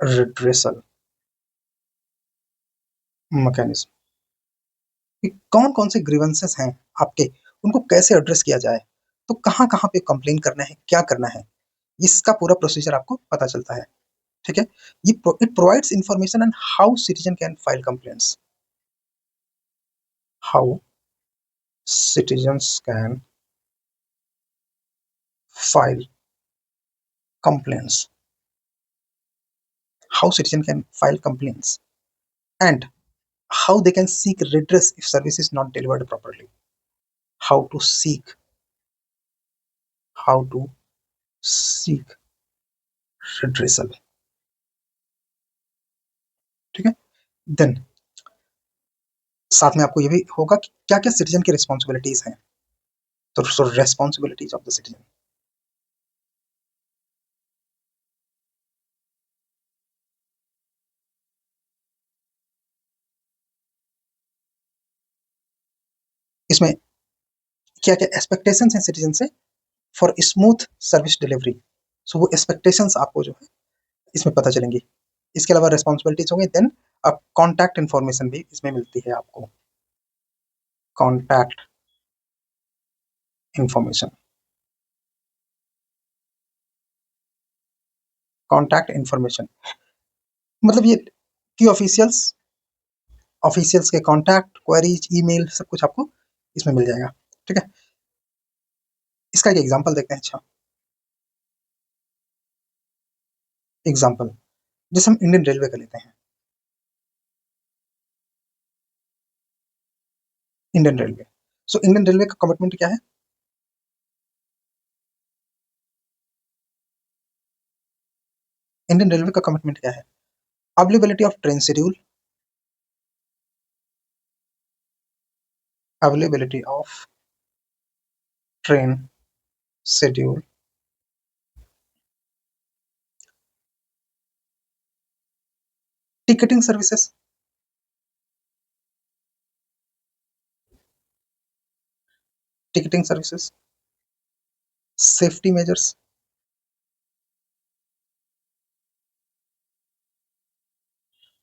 redressal mechanism, कि कौन कौन से ग्रीवेंसेस हैं आपके, उनको कैसे एड्रेस किया जाए, तो कहाँ कहाँ पे कंप्लेन करना है, क्या करना है, इसका पूरा प्रोसीजर आपको पता चलता है। ठीक है, ये it provides information and how citizen can file complaints, how citizens can file complaints, how citizen can file complaints, and how they can seek redress if service is not delivered properly, how to seek, how to seek redressal। ठीक है, देन साथ में आपको ये भी होगा कि क्या क्या सिटीजन की रिस्पॉन्सिबिलिटीज हैं। तो रेस्पॉन्सिबिलिटीज ऑफ द सिटीजन, इसमें क्या क्या एक्सपेक्टेशन है सिटीजन से फॉर स्मूथ सर्विस डिलीवरी। सो वो एक्सपेक्टेशंस आपको जो है इसमें पता चलेंगी। इसके अलावा रिस्पॉन्सिबिलिटीज होंगी। देन अब कॉन्टैक्ट इन्फॉर्मेशन भी इसमें मिलती है आपको, कॉन्टैक्ट इंफॉर्मेशन, कॉन्टैक्ट इंफॉर्मेशन मतलब ये कि ऑफिशियल्स के कॉन्टैक्ट, क्वेरीज, ईमेल, सब कुछ आपको इसमें मिल जाएगा। ठीक है, इसका एक एग्जांपल देखते हैं। अच्छा एग्जांपल, जैसे हम इंडियन रेलवे का लेते हैं। Indian railway, so Indian railway का कमिटमेंट क्या है। इंडियन रेलवे का कमिटमेंट क्या है, availability of train schedule, availability of train schedule, ticketing services, ticketing services, safety measures,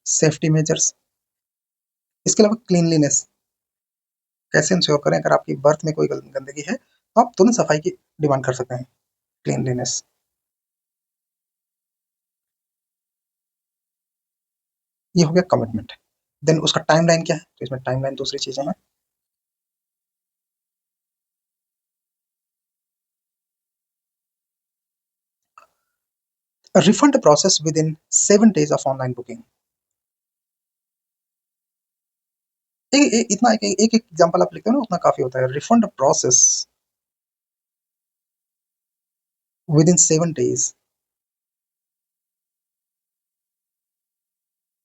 safety measures, इसके अलावा क्लीनलीनेस, कैसे इंश्योर करें अगर आपकी बर्थ में कोई गंदगी है तो आप तुरंत सफाई की डिमांड कर सकते हैं, क्लीनलीनेस। ये हो गया कमिटमेंट। देन उसका टाइमलाइन क्या है, तो इसमें टाइमलाइन दूसरी चीजें हैं। Refund process with in 7 days of online booking. इतना एक एग्जांपल आप लिखते हो ना उतना काफी होता है। Refund process with in 7 days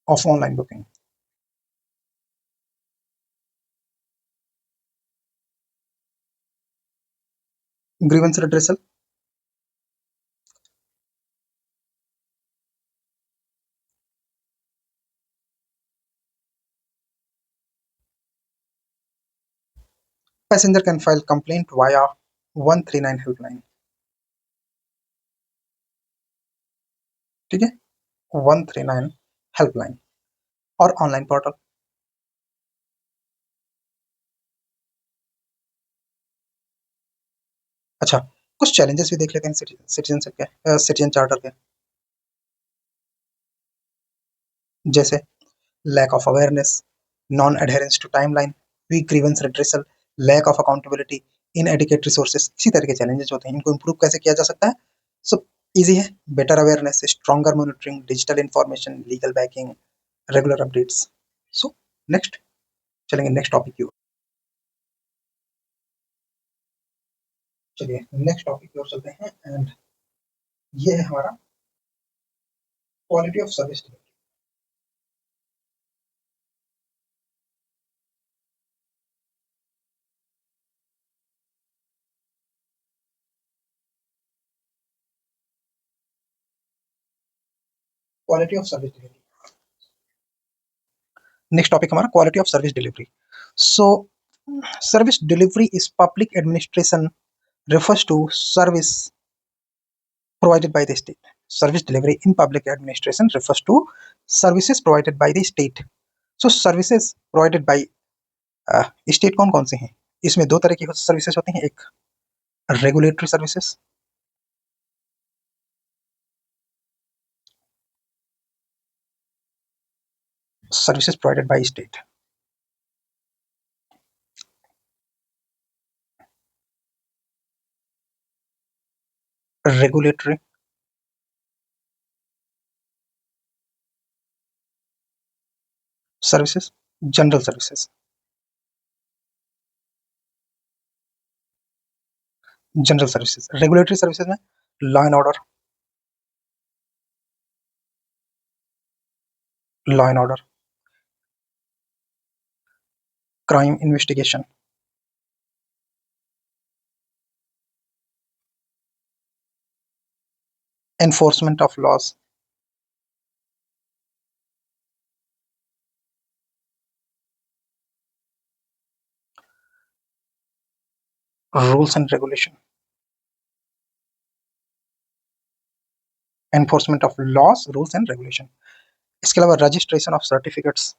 of online booking. Grievance redressal, passenger can file complaint via 139 helpline. ठीक है, 139 हेल्पलाइन। और ऑनलाइन पोर्टल। अच्छा, कुछ चैलेंजेस भी देख लेते हैं सिटीजनशिप के, सिटीजन चार्टर के। जैसे lack of awareness, non adherence to timeline, weak grievance redressal, lack of accountability, inadequate resources, इसी तरह के चैलेंजेस होते हैं। इनको इंप्रूव कैसे किया जा सकता है? सो इजी है। Better awareness, stronger monitoring, digital information, legal backing, regular updates. So next, चलेंगे नेक्स्ट टॉपिक की ओर। चलिए नेक्स्ट टॉपिक की ओर चलते हैं, एंड ये है हमारा quality of service. Quality of service delivery, next topic हमारा quality of service delivery. So service delivery is public administration refers to service provided by the state. Service delivery in public administration refers to services provided by the state. So services provided by state कौन कौन से हैं? इसमें दो तरह की सर्विसेज होती हैं, एक regulatory services, services provided by state, regulatory services, general services. General services, regulatory services में law and order, law and order, crime investigation, enforcement of laws, rules and regulation, enforcement of laws, rules and regulation. इसके अलावा registration of certificates,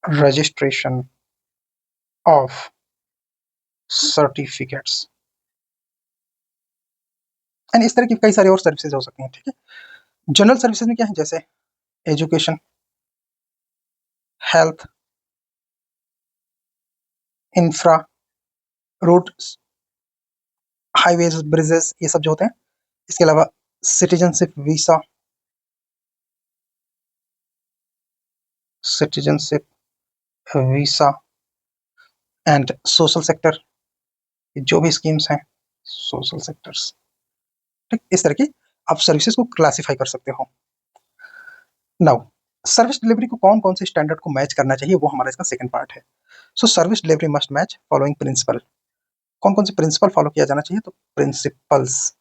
registration of certificates, and इस तरह की कई सारी और सर्विसेज हो सकती हैं। ठीक है, जनरल सर्विसेज में क्या है, जैसे education, health, infra, road, highways, bridges, ये सब जो होते हैं। इसके अलावा citizenship visa, citizenship visa, and social sector, जो भी स्कीम्स हैं सोशल सेक्टर्स। ठीक, इस तरह की आप सर्विसेज को क्लासिफाई कर सकते हो। नाउ सर्विस डिलीवरी को कौन कौन से स्टैंडर्ड को मैच करना चाहिए, वो हमारा इसका सेकंड पार्ट है। So service delivery must match following principle. कौन कौन से प्रिंसिपल फॉलो किया जाना चाहिए? तो प्रिंसिपल्स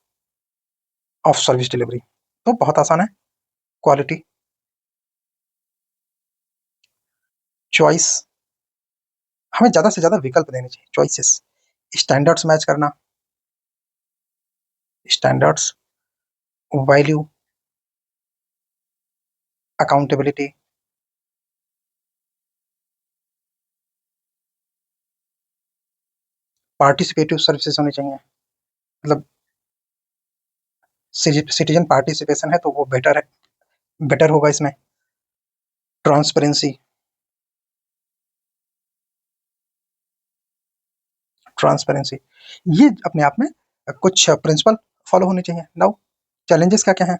ऑफ सर्विस डिलीवरी तो बहुत आसान है। क्वालिटी, चॉइस, हमें ज़्यादा से ज़्यादा विकल्प देने चाहिए, चॉइसेस, स्टैंडर्ड्स मैच करना, standards, value, accountability, participative services होनी चाहिए, मतलब सिटीजन पार्टिसिपेशन है तो वो बेटर है, बेटर होगा इसमें। ट्रांसपेरेंसी, ट्रांसपेरेंसी, ये अपने आप में कुछ प्रिंसिपल फॉलो होने चाहिए। नाउ चैलेंजेस क्या क्या हैं?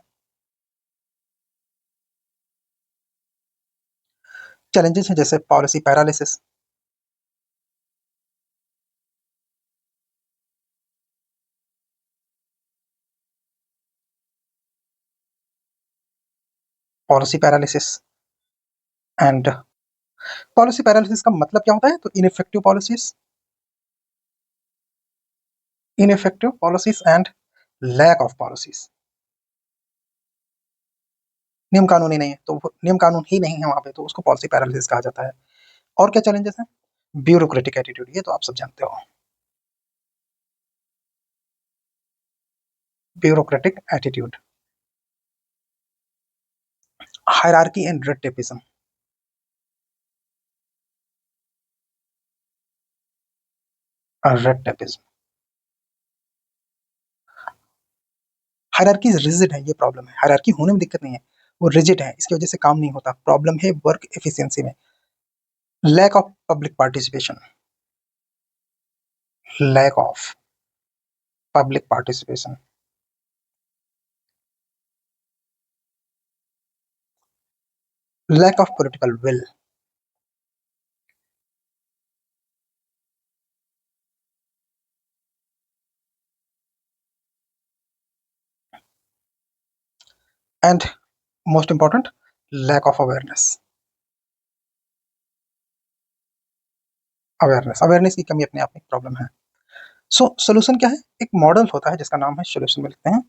चैलेंजेस हैं जैसे policy paralysis, policy paralysis and policy paralysis का मतलब क्या होता है? तो ineffective policies, ineffective policies and lack of policies, नियम कानून ही नहीं है, तो नियम कानून ही नहीं है वहां पे, तो उसको पॉलिसी पैरालिसिस कहा जाता है। और क्या चैलेंजेस हैं? ब्यूरोक्रेटिक एटीट्यूड, ये तो आप सब जानते हो, bureaucratic attitude, hierarchy and red tapism, red tapism, hierarchy rigid है, ये प्रॉब्लम है, हायरार्की होने में दिक्कत नहीं है, वो रिजिड है, इसकी वजह से काम नहीं होता, प्रॉब्लम है वर्क एफिशिएंसी में। Lack of public participation, lack of public participation, lack of political will, and most important lack of awareness, awareness, awareness की कमी अपने आप में प्रॉब्लम है। सो सोल्यूशन क्या है? एक मॉडल होता है जिसका नाम है, सोल्यूशन में लिखते हैं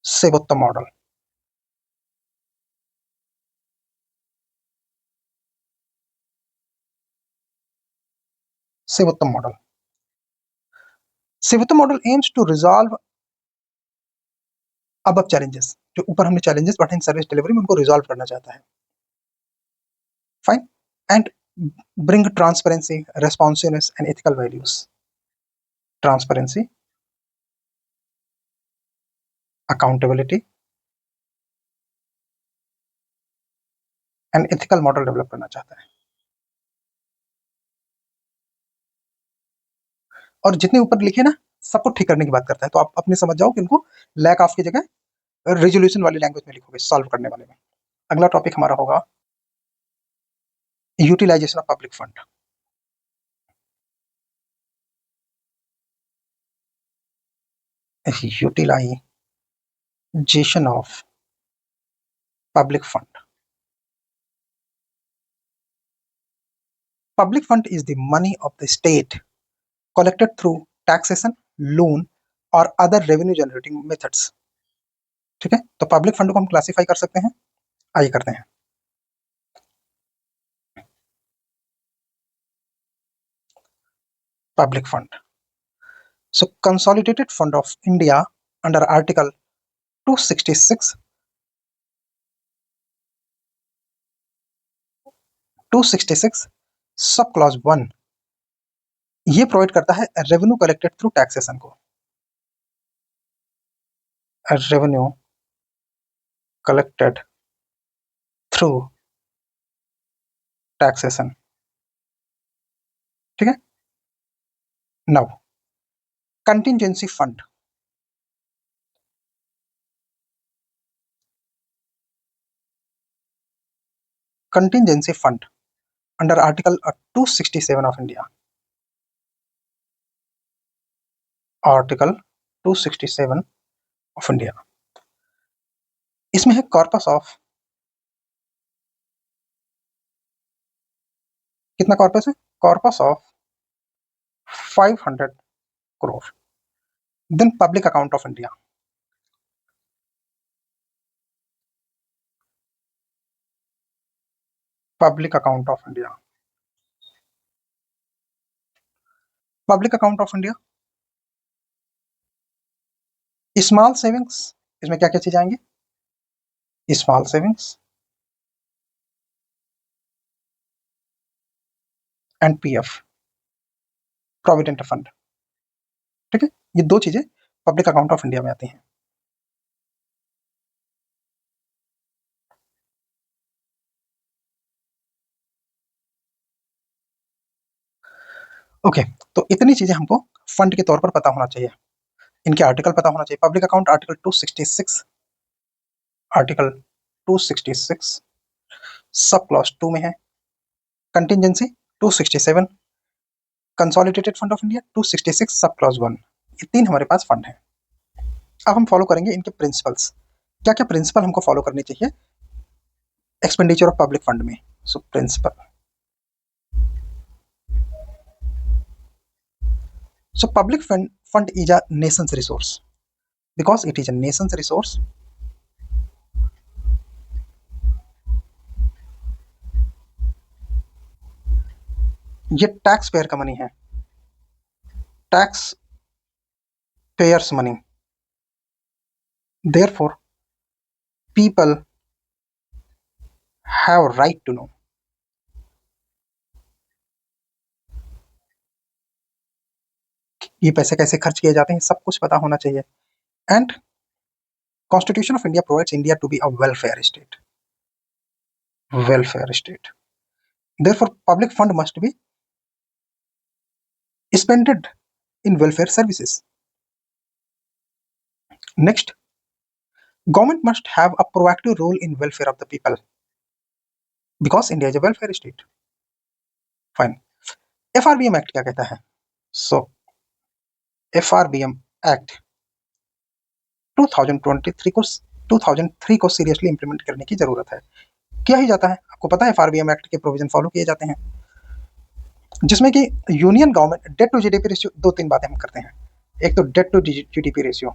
Sevottam model, Sevottam model, Sevottam model aims to resolve अब चैलेंजेस, जो ऊपर हमने चैलेंजेस पढ़े इन सर्विस डिलीवरी में, उनको रिजॉल्व करना चाहता है। Fine, and bring transparency, responsiveness and ethical values, transparency, accountability and ethical model develop करना चाहता है। और जितने ऊपर लिखे ना, सबको ठीक करने की बात करता है, तो आप अपने समझ जाओ कि इनको लैक ऑफ की जगह रेजोल्यूशन वाली लैंग्वेज में लिखोगे, सॉल्व करने वाले में। अगला टॉपिक हमारा होगा utilization of public fund, utilization of public fund. Public fund is the money of the state collected through taxation, loan और other revenue generating methods। ठीक है, तो पब्लिक फंड को हम क्लासिफाई कर सकते हैं, आइए करते हैं। Public fund, so consolidated fund of India under article 266, 266 sub clause 1, ये प्रोवाइड करता है रेवेन्यू कलेक्टेड थ्रू टैक्सेशन को, रेवेन्यू कलेक्टेड थ्रू टैक्सेशन। ठीक है, now contingency fund, contingency fund under article 267 of India, article 267 of India, इसमें है कॉर्पस ऑफ, कितना कॉर्पस है? corpus of 500 crore. Then public account of India. Public account of India. Public account of India. Small savings, इसमें क्या क्या चीज आएंगे? Small savings and PF, provident fund. ठीक है, ये दो चीजें पब्लिक अकाउंट ऑफ इंडिया में आती हैं। ओके, तो इतनी चीजें हमको फंड के तौर पर पता होना चाहिए। इनके आर्टिकल पता होना चाहिए। Public account article 266, article 266 sub clause 2 में है। Contingency 267, consolidated fund of India 266 sub clause 1। ये तीन हमारे पास फंड हैं। अब हम फॉलो करेंगे इनके प्रिंसिपल्स। क्या क्या प्रिंसिपल हमको फॉलो करनी चाहिए एक्सपेंडिचर ऑफ पब्लिक फंड में? So principal, so public fund is a nation's resource. Because it is a nation's resource, ये टैक्स पेयर का मनी है, tax payers money. Therefore, people have right to know ये पैसे कैसे खर्च किए जाते हैं, सब कुछ पता होना चाहिए। And constitution of India provides India to be a welfare state, welfare state. Therefore, public fund must be spent in welfare services. Next, government must have a proactive role in welfare of the people because India is a welfare state. Fine. FRBM act क्या कहता है? सो FRBM एक्ट 2003 को सीरियसली इंप्लीमेंट करने की जरूरत है। किया ही जाता है, आपको पता है FRBM एक्ट के प्रोविजन फॉलो किए जाते हैं, जिसमें कि union government debt to GDP ratio, दो तीन बातें हम करते हैं। एक तो डेट टू जीडीपी रेशियो,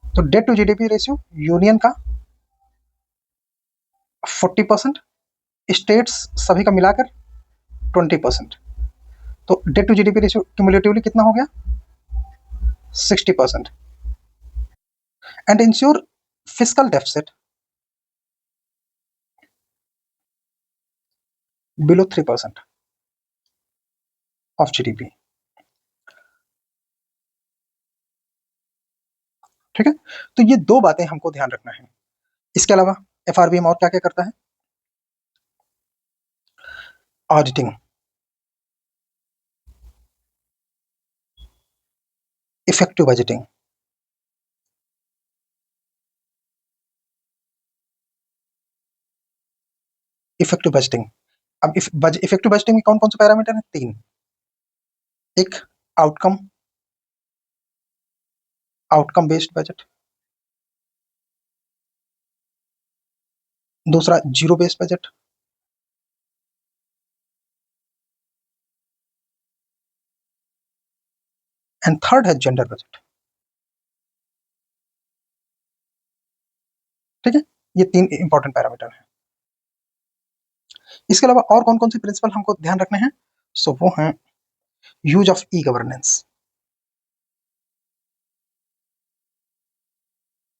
तो debt to GDP ratio union का 40%, स्टेट्स सभी का मिलाकर 20%। तो debt to GDP ratio cumulatively कितना हो गया? 60%। And ensure fiscal deficit below 3% of GDP. ठीक है, तो ये दो बातें हमको ध्यान रखना है। इसके अलावा FRBM और क्या क्या करता है? Auditing, effective budgeting, effective budgeting. अब इफेक्टिव बजटिंग में कौन कौन से पैरामीटर हैं? तीन। एक आउटकम, आउटकम बेस्ड बजट। दूसरा zero based budget. And third है जेंडर बजट। ठीक है, ये तीन इंपॉर्टेंट पैरामीटर हैं। इसके अलावा और कौन कौन से प्रिंसिपल हमको ध्यान रखने हैं? सो वो हैं use of e governance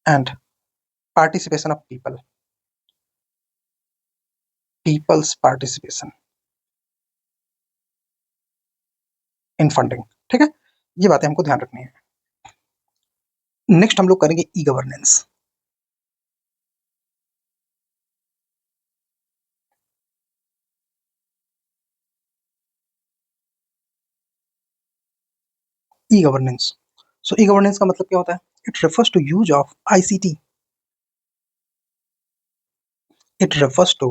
and participation of people, peoples participation in funding. ठीक है, ये बातें हमको ध्यान रखनी है। नेक्स्ट हम लोग करेंगे e governance. E governance, so e governance का मतलब क्या होता है? It refers to use of ICT, it refers to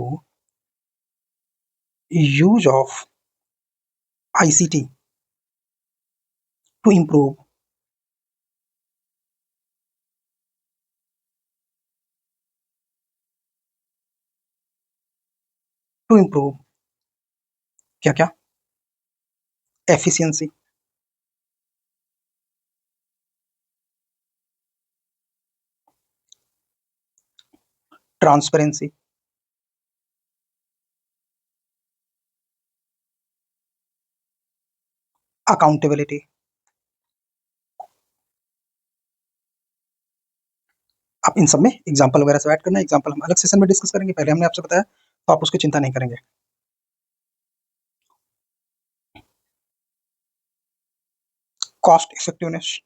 use of ICT to improve to improve क्या क्या? Efficiency, transparency, accountability. आप इन सब में एग्जाम्पल वगैरह से ऐड करना, एग्जाम्पल हम अलग सेशन में डिस्कस करेंगे, पहले हमने आपसे बताया तो आप उसकी चिंता नहीं करेंगे। Cost effectiveness,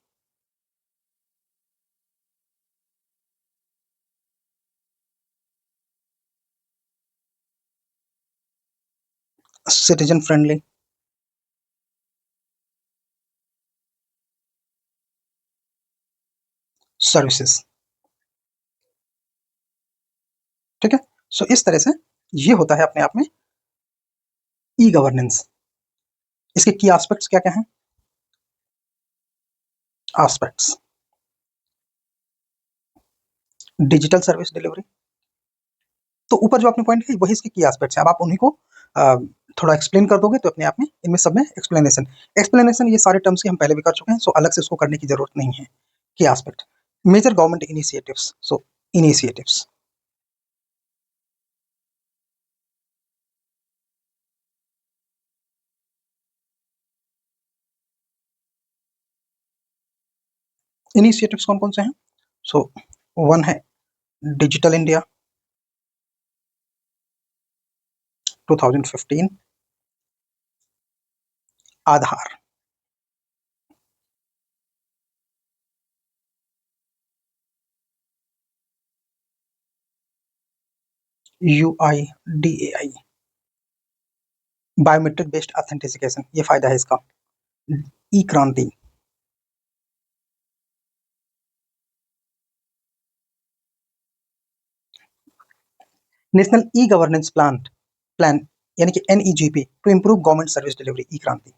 citizen friendly, services. ठीक है, सो इस तरह से ये होता है अपने आप में ई गवर्नेंस। इसके की एस्पेक्ट्स क्या क्या हैं? Aspects, digital service delivery. तो ऊपर जो आपने पॉइंट है वही इसके की एस्पेक्ट्स हैं। अब आप उन्हीं को थोड़ा एक्सप्लेन कर दोगे तो अपने आप में इनमें सब में एक्सप्लेनेशन एक्सप्लेनेशन ये सारे टर्म्स की हम पहले भी कर चुके हैं, सो अलग से उसको करने की जरूरत नहीं है। की एस्पेक्ट, मेजर गवर्नमेंट इनिशिएटिव्स, सो इनिशिएटिव्स, इनिशिएटिव्स कौन कौन से हैं? सो वन है डिजिटल इंडिया 2015, आधार, UIDAI, बायोमेट्रिक बेस्ड ऑथेंटिकेशन, ये फायदा है इसका। ई क्रांति, नेशनल ई गवर्नेंस प्लान यानी कि NEGP to improve government service delivery, e Kranti.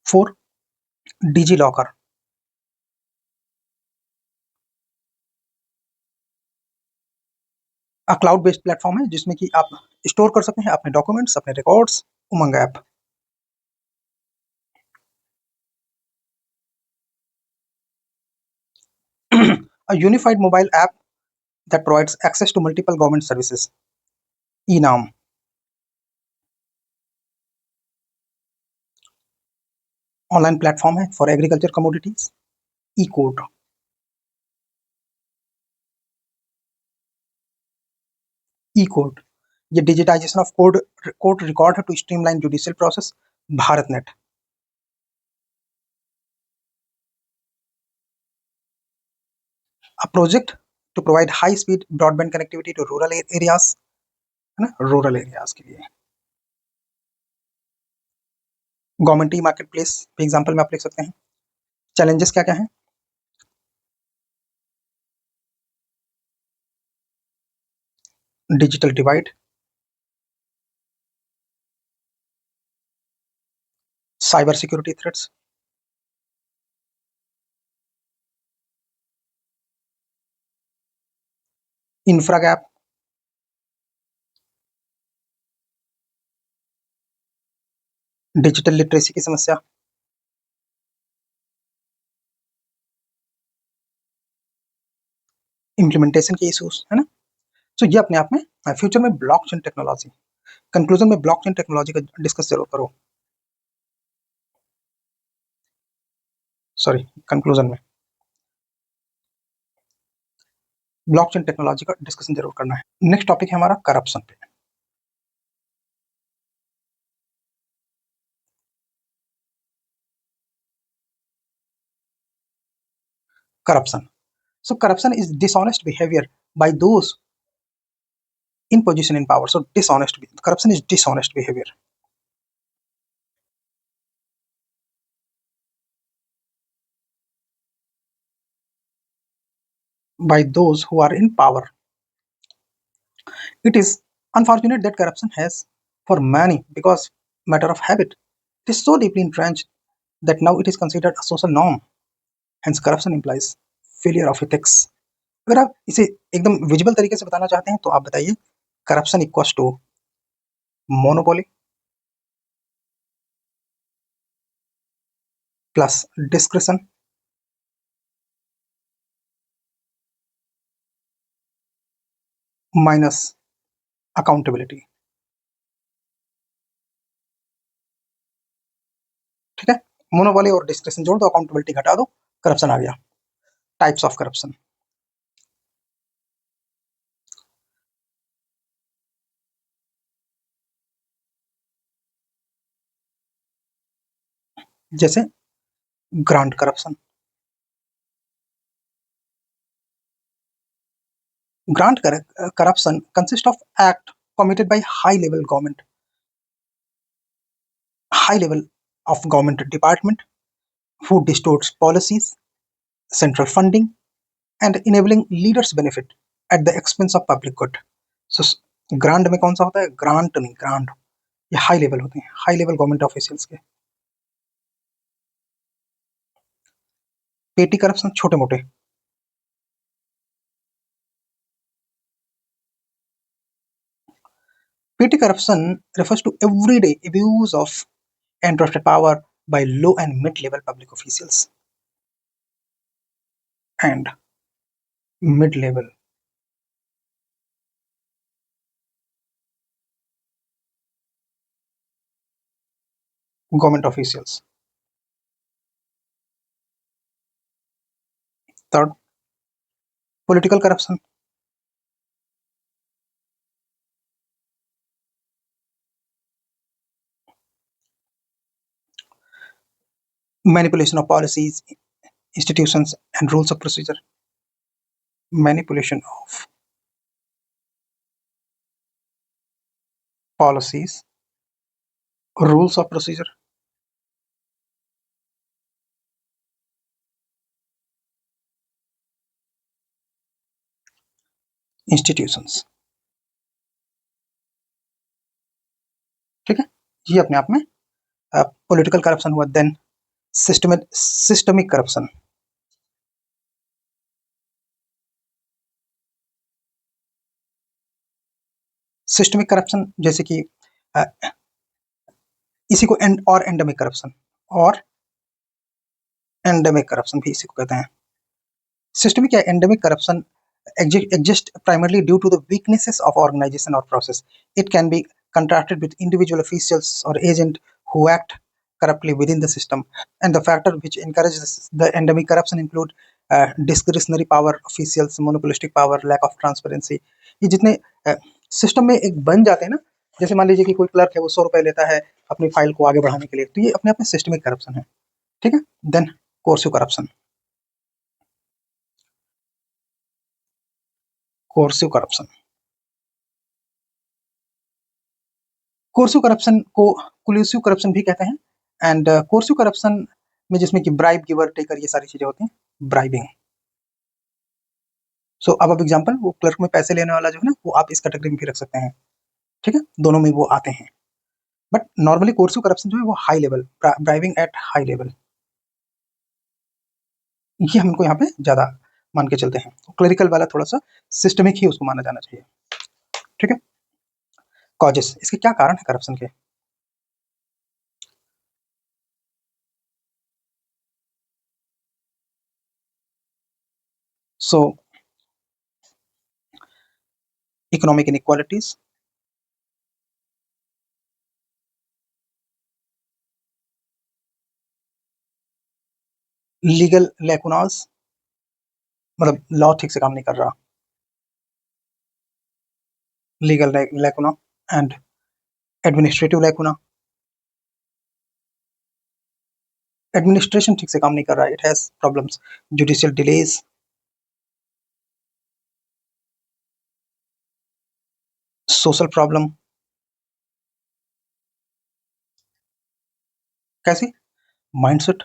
4 DigiLocker, cloud based platform है जिसमें कि आप स्टोर कर सकते हैं अपने डॉक्यूमेंट्स, अपने records. Umang app, a unified mobile app that provides access to multiple government services, e-नाम। ऑनलाइन प्लेटफॉर्म है for agriculture commodities, e code. E code, ये डिजिटाइजेशन ऑफ कोर्ट रिकॉर्ड है to streamline judicial process, Bharat net. A project to provide high speed broadband connectivity to rural areas, है ना, रूरल एरियाज के लिए। Government e market place example में आप लिख सकते हैं। चैलेंजेस क्या क्या हैं? Digital divide, cyber security threats, infra gap, digital literacy की समस्या, इम्प्लीमेंटेशन के इशूज, है ना। तो ये अपने आप में फ्यूचर में ब्लॉकचेन टेक्नोलॉजी, कंक्लूजन में ब्लॉकचेन टेक्नोलॉजी का डिस्कस जरूर करो। सॉरी, कंक्लूजन में ब्लॉकचेन टेक्नोलॉजी का डिस्कशन जरूर करना है। नेक्स्ट टॉपिक है हमारा करप्शन पे। Corruption, so corruption is dishonest behavior by those in position in power. So dishonest, corruption is dishonest behavior by those who are in power. It is unfortunate that corruption has for many because matter of habit. It is so deeply entrenched that now it is considered a social norm. Hence corruption implies failure of ethics. अगर आप इसे एकदम विजिबल तरीके से बताना चाहते हैं तो आप बताइए corruption equals to monopoly, plus discretion minus accountability. ठीक है, मोनोपोली और डिस्क्रिशन जोड़ दो, अकाउंटेबिलिटी घटा दो, करप्शन आ गया। टाइप्स ऑफ करप्शन, जैसे grant corruption. Grant corruption consists of act committed by high level of government department who distorts policies, central funding, and enabling leaders benefit at the expense of public good. So grant में कौन सा होता है? ग्रांट नहीं, ग्रांट ये हाई लेवल होते हैं, हाई लेवल गवर्नमेंट ऑफिशियल्स के। पेटी करप्शन छोटे मोटे। Petty corruption refers to everyday abuse of entrusted power by low and mid-level public officials and mid-level government officials. Third, political corruption. Manipulation of policies, institutions, and rules of procedure. Manipulation of policies, rules of procedure, institutions. ठीक है, ये अपने आप में पॉलिटिकल करप्शन हुआ। Then systemic corruption. Systemic corruption जैसे कि अ, इसी को एंडेमिक करप्शन और एंडेमिक करप्शन भी इसी को कहते हैं। Systemic या endemic corruption exists primarily due to the weaknesses of organization or process. It can be contracted with individual officials or agents who act corruptly within the system. And the factor which encourages the endemic corruption include discretionary power, officials, monopolistic power, lack of transparency. ये जितने सिस्टम में एक बन जाते हैं ना, जैसे मान लीजिए कि कोई क्लर्क है, वो 100 रुपए लेता है अपनी फाइल को आगे बढ़ाने के लिए, तो ये अपने आप में सिस्टमिक करप्शन है। ठीक है, then coercive corruption. Coercive corruption, coercive corruption को कोल्यूसिव करप्शन भी कहते हैं। एंड कोर्सिव करप्शन में जिसमें कि ब्राइब, गिवर, टेकर, ये सारी चीजें होती हैं, ब्राइबिंग। सो अब एग्जांपल, वो क्लर्क में पैसे लेने वाला जो है ना, वो आप इस कैटेगरी में भी रख सकते हैं। ठीक है, दोनों में वो आते हैं। बट नॉर्मली कोर्सिव करप्शन जो है वो high level, bribing at high level, ये हमको यहाँ पे ज्यादा मान के चलते हैं। क्लरिकल वाला थोड़ा सा सिस्टमिक ही उसको माना जाना चाहिए। ठीक है, कॉजेस, इसके क्या कारण है करप्शन के? सो इकोनॉमिक इनइक्वालिटीज, लीगल लैकुनास, मतलब लॉ ठीक से काम नहीं कर रहा, legal lacuna, and administrative lacuna, administration ठीक से काम नहीं कर रहा है, it has problems, judicial delays, social problem. कैसी? माइंडसेट,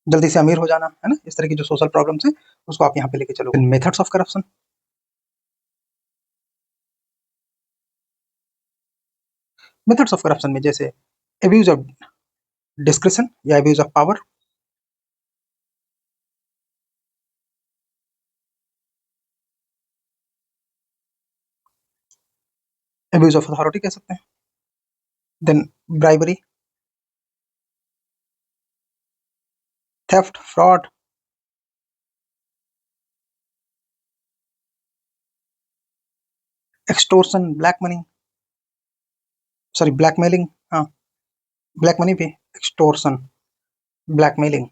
जल्दी से अमीर हो जाना, है ना, इस तरह की जो सोशल प्रॉब्लम्स है उसको आप यहाँ पे लेके चलो। Methods of corruption, methods of corruption में जैसे एब्यूज ऑफ डिस्क्रिशन या abuse of power, abuse of authority कह सकते हैं, then bribery, theft, fraud, extortion, black money, sorry blackmailing, हाँ ब्लैक मनी भी, एक्सटोर्शन, ब्लैकमेलिंग।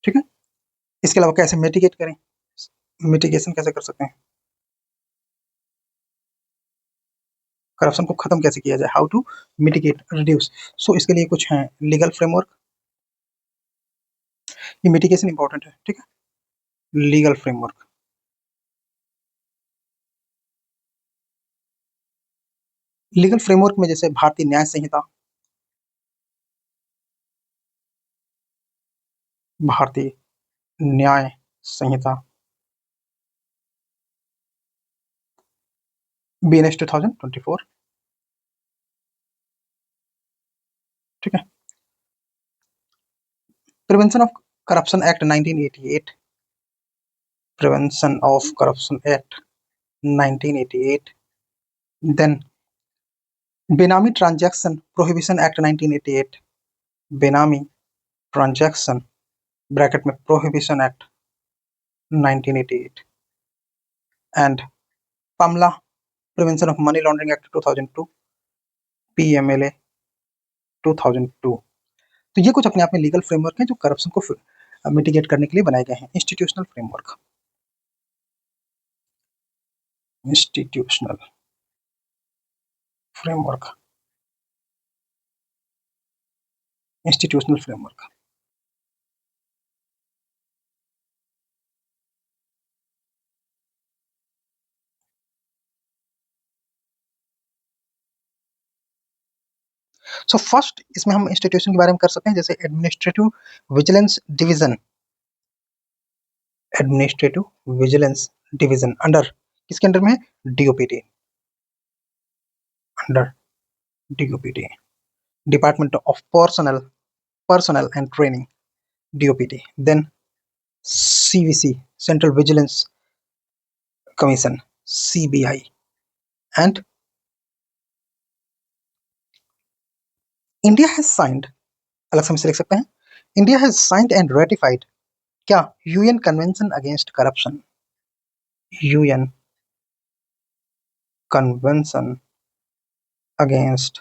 ठीक है, इसके अलावा कैसे मिटिगेट करें, मिटिगेशन कैसे कर सकते हैं, करप्शन को खत्म कैसे किया जाए, हाउ टू मिटिगेट रिड्यूस। सो इसके लिए कुछ है लीगल फ्रेमवर्क, ये मिटिगेशन इंपॉर्टेंट है। ठीक है, लीगल फ्रेमवर्क, लीगल फ्रेमवर्क में जैसे भारतीय न्याय संहिता, भारतीय न्याय संहिता, BNS 2024। ठीक है, prevention of corruption act 1988, prevention of corruption act 1988, then benami transaction prohibition act 1988, benami transaction bracket में prohibition act 1988, and PMLA prevention of money laundering act 2002, PMLA 2002। तो ये कुछ अपने आप में लीगल फ्रेमवर्क हैं जो करप्शन को मिटिगेट करने के लिए बनाए गए हैं। Institutional framework, institutional framework, institutional framework. So first इसमें हम इंस्टीट्यूशन के बारे में कर सकते हैं, जैसे administrative vigilance division, administrative vigilance division under किसके अंडर में है, DOPT, under DOPT, department of personnel and training, DOPT। Then CVC, central vigilance commission, CBI, and India has signed, अलग से हम लिख सकते हैं, India has signed and ratified क्या, UN convention against corruption, UN convention against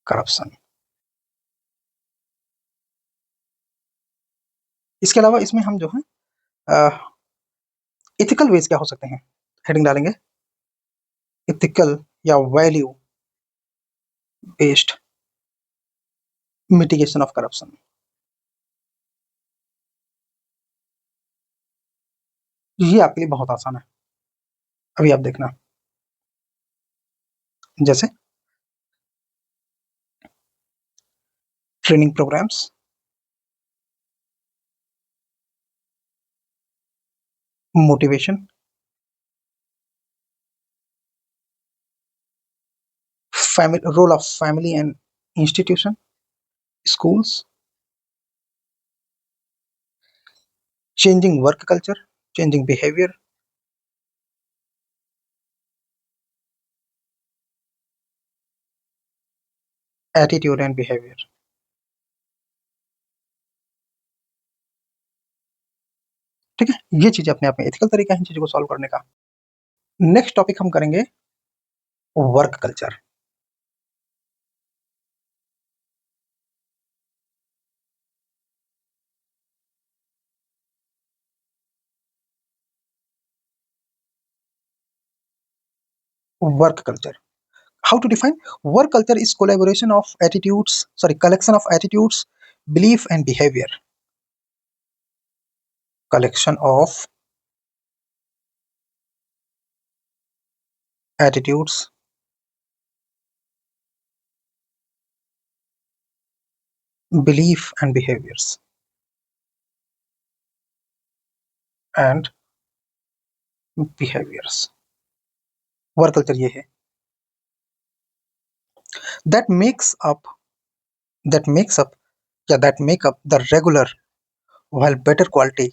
corruption. इसके अलावा इसमें हम जो है इथिकल वेज क्या हो सकते हैं, हेडिंग डालेंगे इथिकल या value based mitigation of corruption. ये आपके लिए बहुत आसान है, अभी आप देखना, जैसे training programs, motivation, role of family and institution, schools, changing work culture, changing behavior, attitude and behavior। ठीक है, ये चीज अपने आप में एथिकल तरीका है इन चीजों को सॉल्व करने का। नेक्स्ट टॉपिक हम करेंगे work culture. Work culture, how to define work culture is collaboration of attitudes, sorry, collection of attitudes, belief and behavior, collection of attitudes, belief and behaviors, and behaviors। Work culture ये है that makes up that makes up that make up the regular while better quality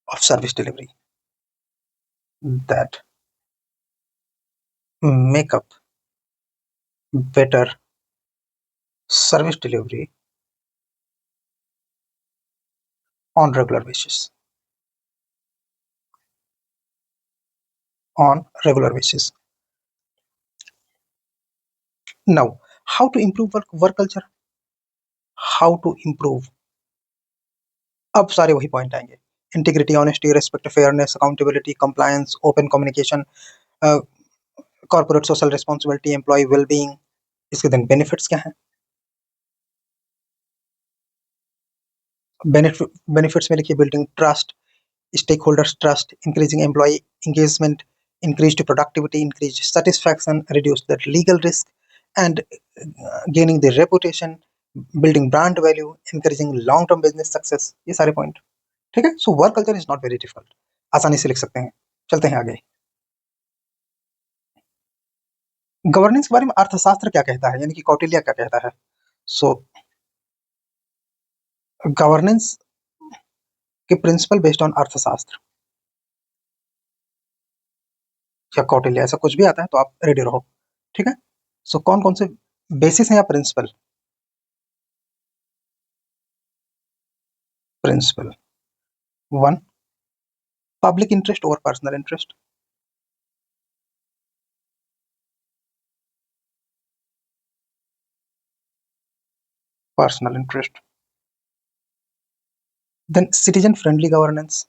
of service delivery, that make up better service delivery on regular basis. On regular basis. Now, how to improve work culture? How to improve? अब सारे वही पॉइंट आएंगे. Integrity, honesty, respect, fairness, accountability, compliance, open communication, corporate social responsibility, employee wellbeing. इसके देन बेनिफिट्स क्या हैं? बेनिफिट्स में लिखिए building trust, stakeholders trust, increasing employee engagement, increased productivity, increased satisfaction, reduce the legal risk, and gaining the reputation, building brand value, encouraging long-term business success. ये सारे पॉइंट ठीक है. So work culture is not very difficult, आसानी से लिख सकते हैं. चलते हैं आगे. गवर्नेंस के बारे में अर्थशास्त्र क्या कहता है, यानी कि कौटिल्य क्या कहता है? सो गवर्नेंस के प्रिंसिपल बेस्ड ऑन अर्थशास्त्र या कौटिल्य, ऐसा कुछ भी आता है तो आप रेडी रहो. ठीक है. सो कौन कौन से बेसिस हैं या principle? Principle 1, public interest over personal interest. Personal interest. Then citizen friendly governance.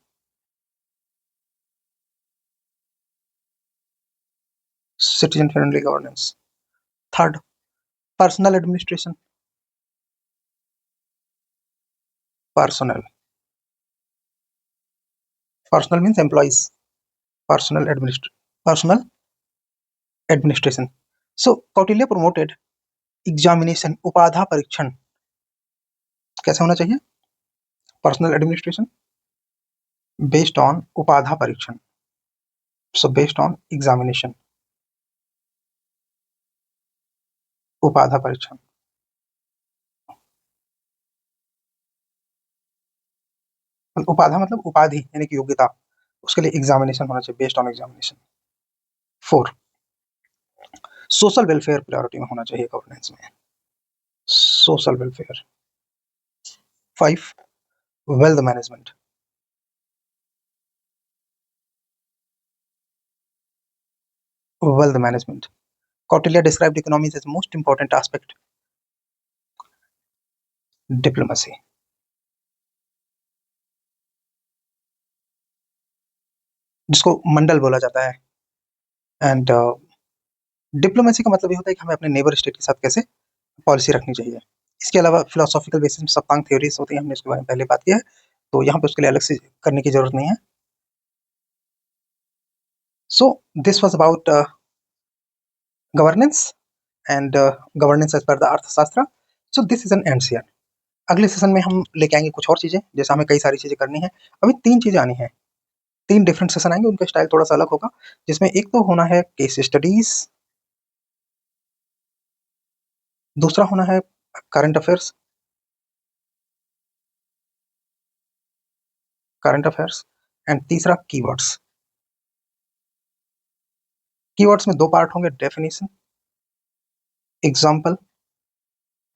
Citizen friendly governance. Third, personnel administration. Personnel. Personnel means employees. Personnel administration. So Kautilya promoted examination, उपाधा परीक्षण. कैसे होना चाहिए? पर्सनल एडमिनिस्ट्रेशन बेस्ड ऑन उपाधा परीक्षण. सो बेस्ड ऑन एग्जामिनेशन, उपाधा परीक्षण. उपाधा मतलब उपाधि यानी कि योग्यता, उसके लिए एग्जामिनेशन होना चाहिए based on examination. 4, social welfare priority में होना चाहिए गवर्नेंस में. Social welfare. 5, wealth management. Wealth management. Kautilya described economies as most important aspect. Diplomacy. जिसको मंडल बोला जाता है. एंड डिप्लोमेसी का मतलब ये होता है कि हमें अपने नेबर स्टेट के साथ कैसे पॉलिसी रखनी चाहिए. इसके अलावा फिलोसॉफिकल बेसिस में सप्तांग थ्योरीज होती हैं, हमने इसके बारे में पहले बात किया है, तो यहाँ पे उसके लिए अलग से करने की जरूरत नहीं है. So this was about governance and governance as per the Arthashastra. So this is an NCR. अगले सेशन में हम लेके आएंगे कुछ और चीजें, जैसे हमें कई सारी चीजें करनी है. अभी 3 चीजें आनी है, 3 डिफरेंट सेशन आएंगे, उनका स्टाइल थोड़ा सा अलग होगा, जिसमें एक तो होना है केस स्टडीज, दूसरा होना है करंट अफेयर्स, एंड तीसरा कीवर्ड्स. कीवर्ड्स में 2 पार्ट होंगे, डेफिनेशन, एग्जाम्पल,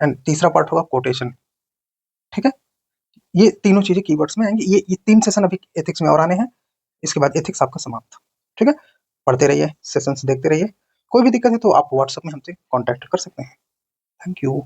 एंड तीसरा पार्ट होगा कोटेशन. ठीक है. ये तीनों चीजें कीवर्ड्स में आएंगी. ये 3 सेशन अभी एथिक्स में और आने हैं, इसके बाद एथिक्स आपका समाप्त. ठीक है. पढ़ते रहिए, सेशंस देखते रहिए. कोई भी दिक्कत है तो आप व्हाट्सएप में हमसे कांटेक्ट कर सकते हैं. Thank you.